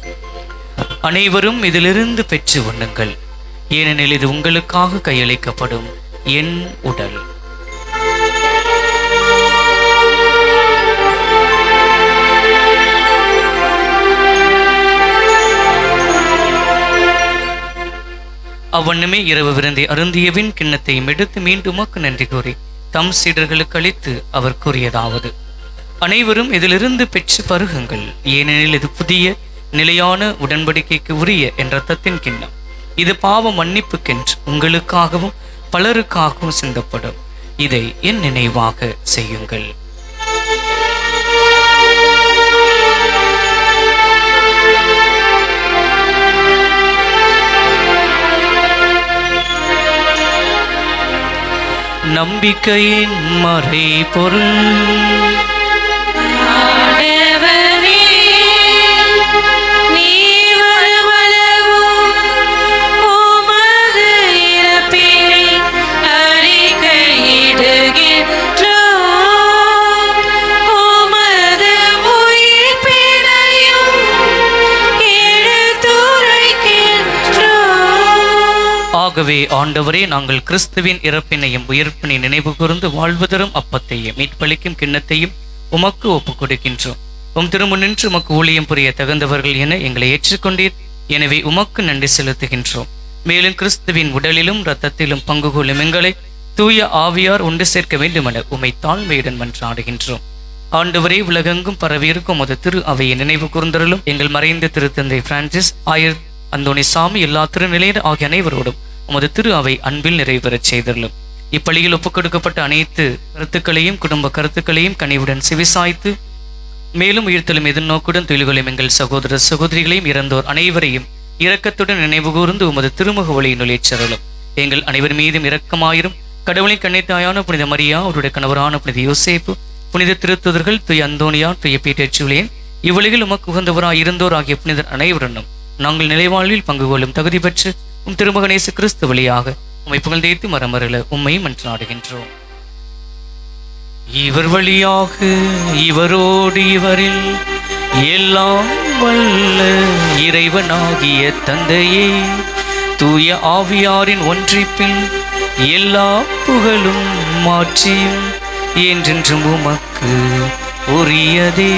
அனைவரும் இதிலிருந்து பெற்று உண்ணுங்கள், ஏனெனில் இது உங்களுக்காக கையளிக்கப்படும் என் உடல். அவ்வண்ணமே இரவு விருந்தை அருந்தியவின் கிண்ணத்தையும் எடுத்து மீண்டும் உமக்கு நன்றி கூறி தம் சீடர்களுக்கு அளித்து அவர் கூறியதாவது: அனைவரும் இதிலிருந்து பெற்று பருகுங்கள், ஏனெனில் இது புதிய நிலையான உடன்படிக்கைக்கு உரிய என் இரத்தத்தின் கிண்ணம். இது பாவ மன்னிப்புக்கென்று உங்களுக்காகவும் பலருக்காகவும் சிந்தப்படும். இதை என் நினைவாக செய்யுங்கள். நம்பிக்கையின் மறை பொருள். ஆண்டவரே, நீர் வருமளவும் உமது இறப்பினை அறிக்கையிடுகின்றோம். உமது உயிர்ப்பினையும் எடுத்துரைக்கின்றோம். ஆகவே ஆண்டவரே, நாங்கள் கிறிஸ்துவின் இறப்பினையும் உயிர்ப்பினை நினைவு கூர்ந்து வாழ்வு தரும் அப்பத்தையும் மீட்பளிக்கும் கிண்ணத்தையும் உமக்கு ஒப்புக் கொடுக்கின்றோம். உம் திருமுன்னின்று உமக்கு ஊழியம் புரிய தகுந்தவர்கள் என எங்களை ஏற்றுக்கொண்டீர். எனவே உமக்கு நன்றி செலுத்துகின்றோம். மேலும் கிறிஸ்துவின் உடலிலும் இரத்தத்திலும் பங்கு கொள்ளும் எங்களை தூய ஆவியார் ஒன்று சேர்க்க வேண்டுமென உம்மை தாழ்மையுடன் மன்றாடுகின்றோம். ஆண்டவரே, உலகெங்கும் பரவியிருக்கும் உமது திரு அவையை நினைவு கூர்ந்தருளும். எங்கள் மறைந்த திருத்தந்தை பிரான்சிஸ், ஆயர் அந்தோணி சாமி, எல்லா திருநிலையர் ஆகிய அனைவரோடும் உமது திரு அவை அன்பில் நிறைவேறச் செய்தருளும். இப்பள்ளியில் ஒப்புக் கொடுக்கப்பட்ட அனைத்து கருத்துக்களையும் குடும்ப கருத்துக்களையும் கனிவுடன் செவிசாய்த்து மேலும் உயிர்த்தலும் எதிர்நோக்குடன் தொழில்களையும் எங்கள் சகோதர சகோதரிகளையும் இறந்தோர் அனைவரையும் இரக்கத்துடன் நினைவு கூர்ந்து உமது திருமுக ஒளியினுள் ஏற்றருளும். எங்கள் அனைவர் மீதும் இரக்கமாயிரும். கடவுளின் கன்னித்தாயான புனித மரியா, அவருடைய கணவரான புனித யோசேப்பு, புனித திருத்துதர்கள், துய அந்தோனியா, துய பீட்டர் ஜூலியன், இவ்வுலகில் உமக்கு உகந்தவராய் இருந்தோர் ஆகிய புனிதர் அனைவருடனும் நாங்கள் நிலைவாழ்வில் பங்கு கொள்ளும் தகுதி பெற்று உம் திருமகனேசு கிறிஸ்து வழியாக உம்மை புகழ்ந்தேத்து மரமருள உம்மை மன்றாடுகின்றோம். இவர் வழியாக, இவரோடு, இவரில் எல்லாம் வல்ல இறைவனாகிய தந்தையே, தூய ஆவியாரின் ஒன்றிப்பில் எல்லா புகழும் மாற்றியும் என்றென்றும் உமக்கு உரியதே.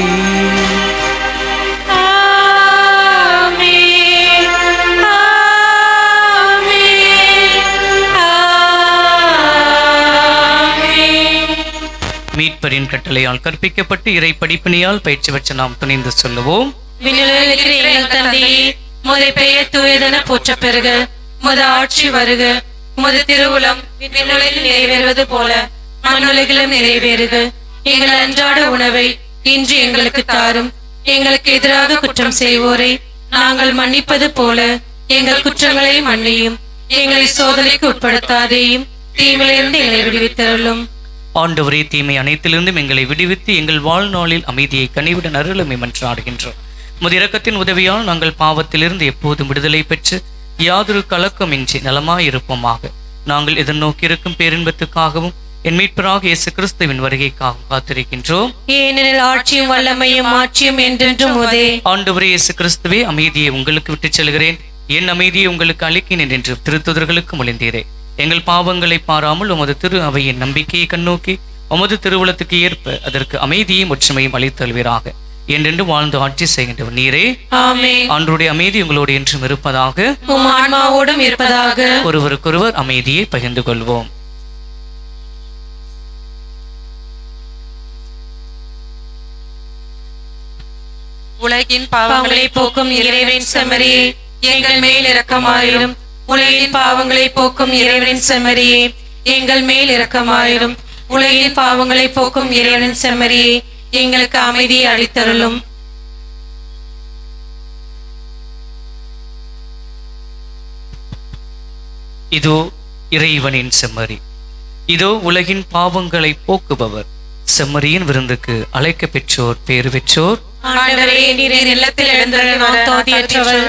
மீட்பரின் கட்டளையால் கற்பிக்கப்பட்டு இறை படிப்பினையால் பயிற்சி பெற்ற நாம் துணிந்து சொல்லுவோம். விண்ணுலகில் இருக்கிற எங்கள் தந்தையே, உமது பெயர் தூயதென போற்றப் பெறுக. உமது ஆட்சி வருக. உமது திருவுளம் விண்ணுலகில் நிறைவேறுவது போல மண்ணுலகிலும் நிறைவேறுக. எங்கள் அன்றாட உணவை இன்று எங்களுக்கு தாரும். எங்களுக்கு எதிராக குற்றம் செய்வோரை நாங்கள் மன்னிப்பது போல எங்கள் குற்றங்களை மன்னியும். எங்களை சோதனைக்கு உட்படுத்தாதேயும், தீமையிலிருந்து எங்களை விடுவித்தருளும். ஆண்டவரே, தீமை அனைத்திலிருந்தும் எங்களை விடுவித்து எங்கள் வாழ்நாளில் அமைதியை கனிவுடன் அருளுமை மன்றாடுகின்றோம். உமது இரக்கத்தின் உதவியால் நாங்கள் பாவத்திலிருந்து எப்போதும் விடுதலை பெற்று யாதொரு கலக்கமின்றி நலமாயிருப்போமாக. நாங்கள் எதிர்நோக்கி இருக்கும் பேரின்பத்துக்காகவும் என் மீட்பராக இயேசு கிறிஸ்துவின் வருகைக்காகவும் காத்திருக்கின்றோம். ஏனெனில் ஆட்சியும் வல்லமையும் மாட்சியும் என்றென்றும் உமதே. ஆண்டவரே இயேசு கிறிஸ்துவே, அமைதியை உங்களுக்கு விட்டுச் செல்கிறேன், என் அமைதியை உங்களுக்கு அளிக்கிறேன் என்று திருத்துதர்களுக்கு மொழிந்தீரே. எங்கள் பாவங்களை பாராமல் உமது திரு அவையின் நம்பிக்கையை கண்ணோக்கி உமது திருவுளத்துக்கு ஏற்ப அதற்கு அமைதியும் ஒற்றுமையும் அளித்தல்வீராக. என்றென்று வாழ்ந்து ஆட்சி செய்கின்றவர் நீரே. ஆமென். ஆண்டவருடைய அமைதி உங்களோடு என்றும் இருப்பதாக. உம் ஆன்மாவோடும் இருப்பதாக. ஒருவருக்கொருவர் அமைதியை பகிர்ந்து கொள்வோம். உலகின் பாவங்களை போக்கும் இறைவனின் செம்மறியே, எங்கள் மேல் இரக்கமாயிரும். உலகின் பாவங்களை போக்கும் இறைவனின் செம்மறியே, எங்கள் மேல் இரக்கமாயிரும். உலகின் பாவங்களை போக்கும் இறைவனின் செம்மறியே, எங்களுக்கு அமைதியை அளித்தருளும். இதோ இறைவனின் செம்மறி, இதோ உலகின் பாவங்களை போக்குபவர். செம்மறியின் விருந்துக்கு அழைக்க பெற்றோர் பேறு பெற்றோர். ஆண்டவரே, நீர் இல்லத்தில் எழுந்தருள நான் தகுதியற்றவள்.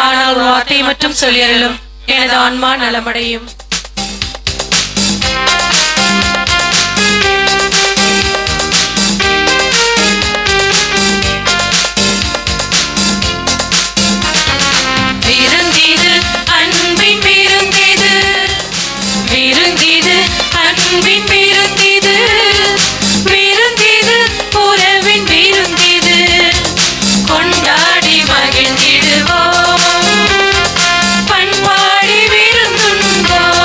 ஆனால் ஒரு வார்த்தை மட்டும் சொல்லியருளும், எனது ஆன்மா நலமடையும். விருந்திது அன்பின் விருந்திது, விருந்திது அன்பின் விருந்திது, விருந்திது உறவின் விருந்திது, கொண்டாடி மகிழ்ந்திடுவோம், பண்பாடி விருந்துண்போம்.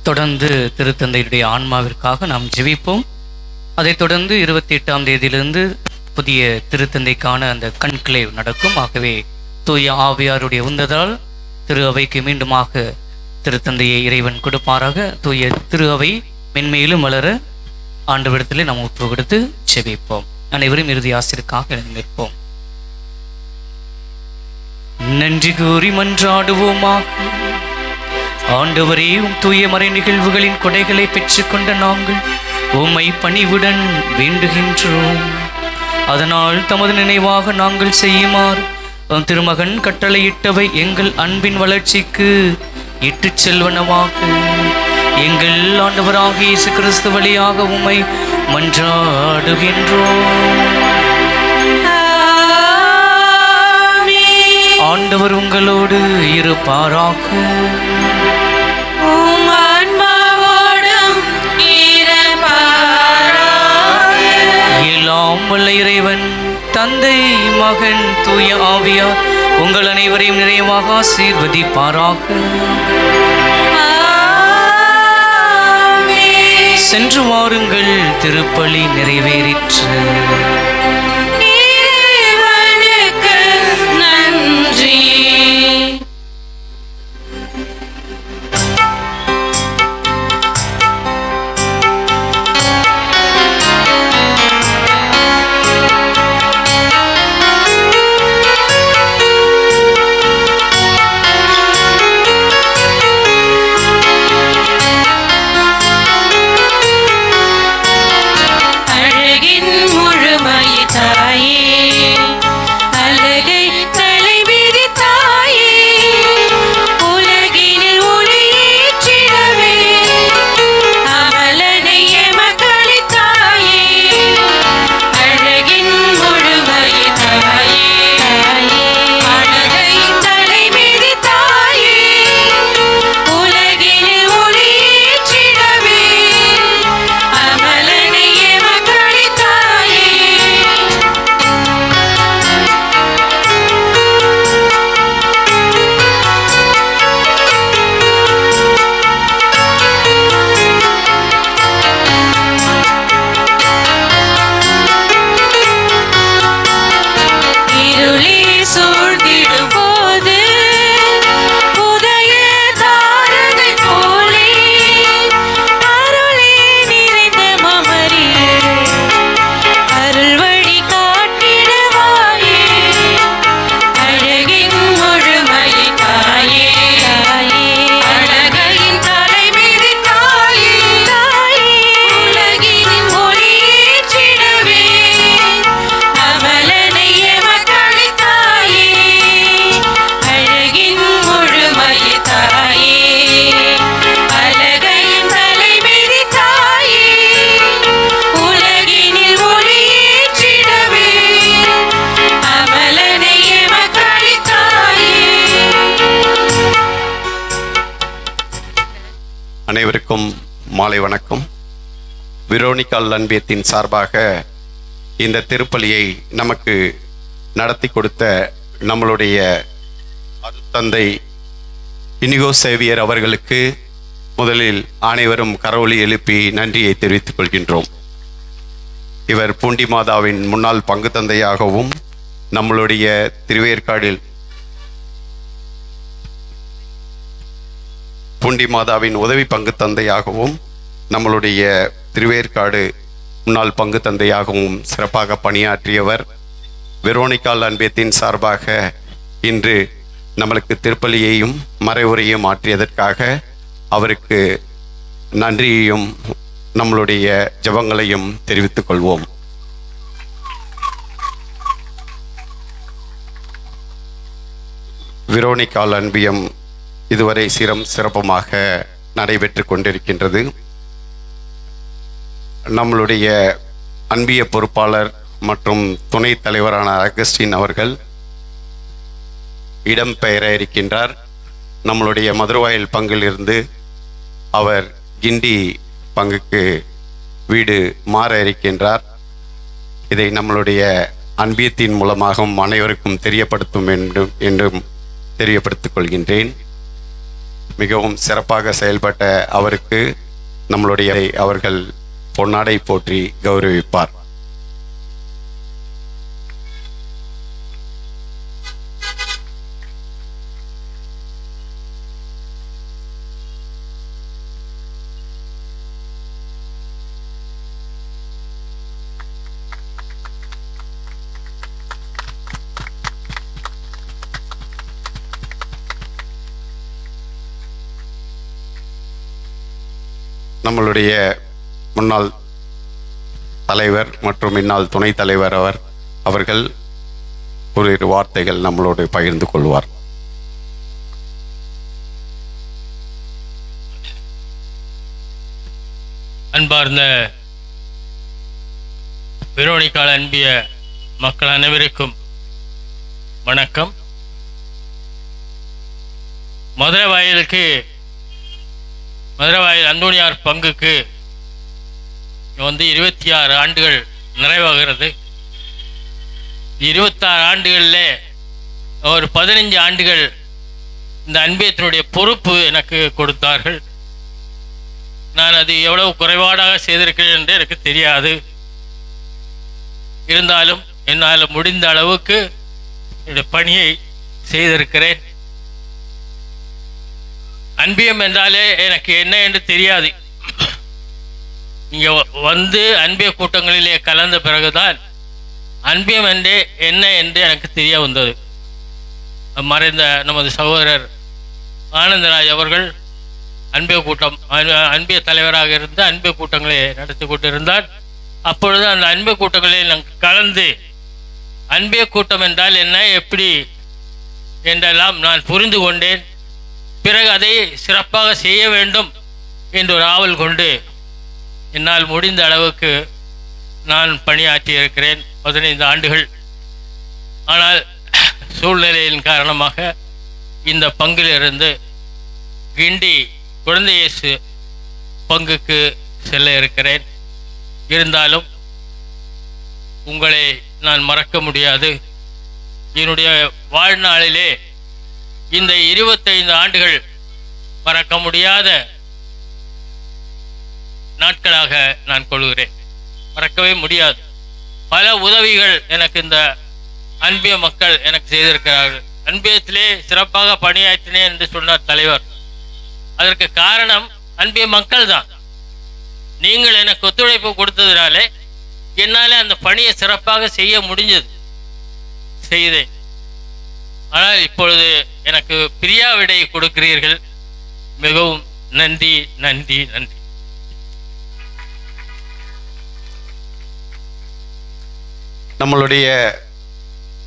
தொடர்ந்து திருத்தந்தையுடைய ஆன்மாவிற்காக நாம் ஜெபிப்போம். அதைத் தொடர்ந்து 28ஆம் தேதியிலிருந்து புதிய திருத்தந்தைக்கான அந்த கன்க்ளேவ் நடக்கும். ஆகவே தூய ஆவியாருடைய உந்ததால் திரு அவைக்கு மீண்டுமாக திருத்தந்தையை இறைவன் கொடுப்பாராக. தூய திரு அவை மென்மேலும் வளர ஆண்டவரிடத்திலே நாம் ஒப்பு கொடுத்து ஜெபிப்போம். அனைவரும் இறுதி ஆசிரியருக்காக எழுந்து நிற்போம். நன்றி கூறி மன்றாடுவோமாக. ஆண்டவரே, தூய மறை நிகழ்வுகளின் கொடைகளை பெற்றுக்கொண்ட நாங்கள் உம்மை பணிவுடன் வேண்டுகின்றோம். அதனால் தமது நினைவாக நாங்கள் செய்யுமாறு திருமகன் கட்டளையிட்டவை எங்கள் அன்பின் வளர்ச்சிக்கு இட்டுச் செல்வனவாக எங்கள் ஆண்டவராகிய இயேசு கிறிஸ்து வழியாக உம்மை மன்றாடுகின்றோம். ஆண்டவர் உங்களோடு இருப்பாராக. எல்லாம் வல்ல இறைவன் தந்தை, மகன், தூய ஆவியார் உங்கள் அனைவரையும் நிறைவாக ஆசீர்வதிப்பாராக. சென்று வாருங்கள், திருப்பலி நிறைவேறிற்று. நன்றி. அனைவருக்கும் மாலை வணக்கம். வெரோனிகா லன்பியத்தின் சார்பாக இந்த திருப்பலியை நமக்கு நடத்தி கொடுத்த நம்மளுடைய அருட்தந்தை இனிகோ சேவியர் அவர்களுக்கு முதலில் அனைவரும் கரவொலி எழுப்பி நன்றியை தெரிவித்துக் கொள்கின்றோம். இவர் பூண்டி மாதாவின் முன்னாள் பங்கு தந்தையாகவும் நம்மளுடைய திருவேற்காடில் பூண்டி மாதாவின் உதவி பங்கு தந்தையாகவும் நம்மளுடைய திருவேற்காடு முன்னாள் பங்கு தந்தையாகவும் சிறப்பாக பணியாற்றியவர். வெரோனிகா லன்பியத்தின் சார்பாக இன்று நம்மளுக்கு திருப்பலியையும் மறைவுரையும் ஆற்றியதற்காக அவருக்கு நன்றியையும் நம்மளுடைய ஜெபங்களையும் தெரிவித்துக் கொள்வோம். வெரோனிகா லன்பியம் இதுவரை சிறப்புமாக நடைபெற்று கொண்டிருக்கின்றது. நம்மளுடைய அன்பிய பொறுப்பாளர் மற்றும் துணைத் தலைவரான அகஸ்டின் அவர்கள் இடம்பெயர இருக்கின்றார். நம்மளுடைய மதுரவாயில் பங்கிலிருந்து அவர் கிண்டி பங்குக்கு வீடு மாற இருக்கின்றார். இதை நம்மளுடைய அன்பியத்தின் மூலமாகவும் அனைவருக்கும் தெரியப்படுத்தும் என்றும் தெரியப்படுத்திக் கொள்கின்றேன். மிகவும் சிறப்பாக செயல்பட்ட அவருக்கு நம்மளுடைய அவர்கள் பொன்னாடை போற்றி கௌரவிப்பார். நம்மளுடைய முன்னாள் தலைவர் மற்றும் இந்நாள் துணைத் தலைவர் அவர்கள் ஒரு வார்த்தைகள் நம்மளோடு பகிர்ந்து கொள்வார். அன்பார்ந்த வெரோனிக்கால் அன்பிய மக்கள் அனைவருக்கும் வணக்கம். மதுரை அந்தோணியார் பங்குக்கு 26 ஆண்டுகள் நிறைவாகிறது. 26 ஆண்டுகளில் ஒரு 15 ஆண்டுகள் இந்த அன்பியத்தினுடைய பொறுப்பு எனக்கு கொடுத்தார்கள். நான் அது எவ்வளவு குறைபாடாக செய்திருக்கிறேன் என்று எனக்கு தெரியாது. இருந்தாலும் என்னால் முடிந்த அளவுக்கு என்னுடைய பணியை செய்திருக்கிறேன். அன்பியம் என்றாலே எனக்கு என்ன என்று தெரியாது. இங்கே வந்து அன்பிய கூட்டங்களிலே கலந்த பிறகுதான் அன்பியம் என்றே என்ன என்று எனக்கு தெரிய வந்தது. மறைந்த நமது சகோதரர் ஆனந்தராஜ் அவர்கள் அன்பிய தலைவராக இருந்து அன்பிய கூட்டங்களை நடத்தி கொண்டிருந்தார். அப்பொழுது அந்த அன்பிய கூட்டங்களில் நான் கலந்து அன்பிய கூட்டம் என்றால் என்ன, எப்படி என்றெல்லாம் நான் புரிந்து கொண்டேன். பிறகு அதை சிறப்பாக செய்ய வேண்டும் என்று ஒரு ஆவல் கொண்டு என்னால் முடிந்த அளவுக்கு நான் பணியாற்றி இருக்கிறேன் 15 ஆண்டுகள். ஆனால் சூழ்நிலையின் காரணமாக இந்த பங்கிலிருந்து கிண்டி குழந்தை இயேசு பங்குக்கு செல்ல இருக்கிறேன். இருந்தாலும் உங்களை நான் மறக்க முடியாது. என்னுடைய வாழ்நாளிலே இந்த 25 ஆண்டுகள் மறக்க முடியாத நாட்களாக நான் கொள்கிறேன். மறக்கவே முடியாது. பல உதவிகள் எனக்கு இந்த அன்பிய மக்கள் எனக்கு செய்திருக்கிறார்கள். அன்பியத்திலே சிறப்பாக பணியாற்றினேன் என்று சொன்னார் தலைவர். அதற்கு காரணம் அன்பிய மக்கள் தான். நீங்கள் எனக்கு ஒத்துழைப்பு கொடுத்ததினாலே என்னாலே அந்த பணியை சிறப்பாக செய்ய முடிஞ்சது, செய்தேன். ஆனால் இப்பொழுது எனக்கு பிரியா விடை கொடுக்கிறீர்கள். மிகவும் நன்றி நன்றி நன்றி. நம்மளுடைய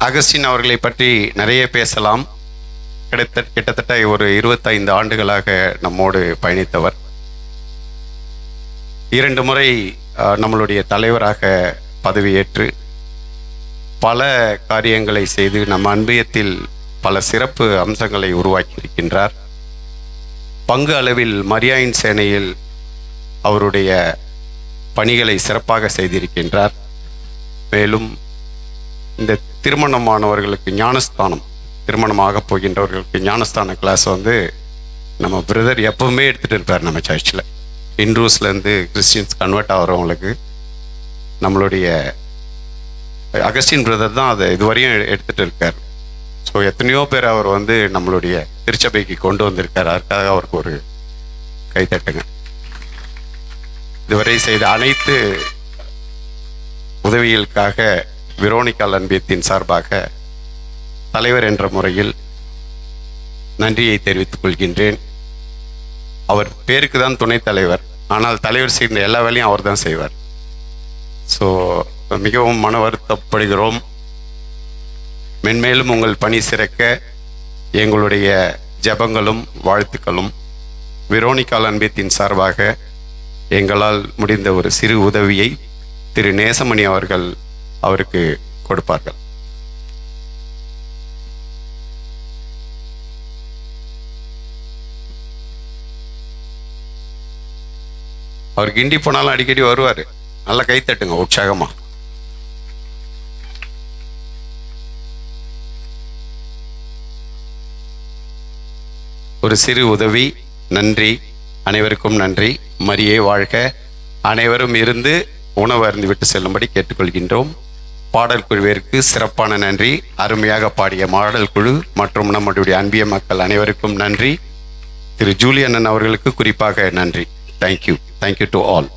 அகஸ்டின் அவர்களை பற்றி நிறைய பேசலாம். கிட்டத்தட்ட ஒரு 25 ஆண்டுகளாக நம்மோடு பயணித்தவர். 2 முறை நம்மளுடைய தலைவராக பதவியேற்று பல காரியங்களை செய்து நம் அன்பியத்தில் பல சிறப்பு அம்சங்களை உருவாக்கி இருக்கின்றார். பங்கு அளவில் மரியாயின் சேனையில் அவருடைய பணிகளை சிறப்பாக செய்திருக்கின்றார். மேலும் இந்த திருமணமானவர்களுக்கு ஞானஸ்தானம், திருமணமாக போகின்றவர்களுக்கு ஞானஸ்தான கிளாஸ் நம்ம பிரதர் எப்பவுமே எடுத்துகிட்டு இருப்பார். நம்ம சர்ச்சில் இந்துஸ்லேருந்து கிறிஸ்டின்ஸ் கன்வெர்ட் ஆகிறவங்களுக்கு நம்மளுடைய அகஸ்டின் பிரதர் தான் அதை இதுவரையும் எடுத்துகிட்டு இருக்கார். ஸோ எத்தனையோ பேர் அவர் நம்மளுடைய திருச்சபைக்கு கொண்டு வந்திருக்கார். அதுக்காக அவருக்கு ஒரு கைத்தட்டுங்க. இதுவரை செய்த அனைத்து உதவிகளுக்காக வெரோனிக்கால் அன்பியத்தின் சார்பாக தலைவர் என்ற முறையில் நன்றியை தெரிவித்துக் கொள்கின்றேன். அவர் பேருக்கு தான் துணைத் தலைவர், ஆனால் தலைவர் செய்த எல்லா வேலையும் அவர் தான் செய்வார். ஸோ மிகவும் மன வருத்தப்படுகிறோம். மென்மேலும் உங்கள் பணி சிறக்க எங்களுடைய ஜெபங்களும் வாழ்த்துக்களும் வெரோனிக்கால் அன்பியத்தின் சார்பாக எங்களால் முடிந்த ஒரு சிறு உதவியை திரு நேசமணி அவர்கள் அவருக்கு கொடுப்பார்கள். அவர் கிண்டி போனாலும் அடிக்கடி வருவார். நல்லா கைத்தட்டுங்க உற்சாகமா. ஒரு சிறு உதவி. நன்றி, அனைவருக்கும் நன்றி. மரியே வாழ்க. அனைவரும் இருந்து உணவு அருந்திவிட்டு செல்லும்படி கேட்டுக்கொள்கின்றோம். பாடல் குழுவிற்கு சிறப்பான நன்றி. அருமையாக பாடிய பாடல் குழு மற்றும் நம்முடைய அன்பிய மக்கள் அனைவருக்கும் நன்றி. திரு ஜூலியன் அவர்களுக்கு குறிப்பாக நன்றி. Thank you to all.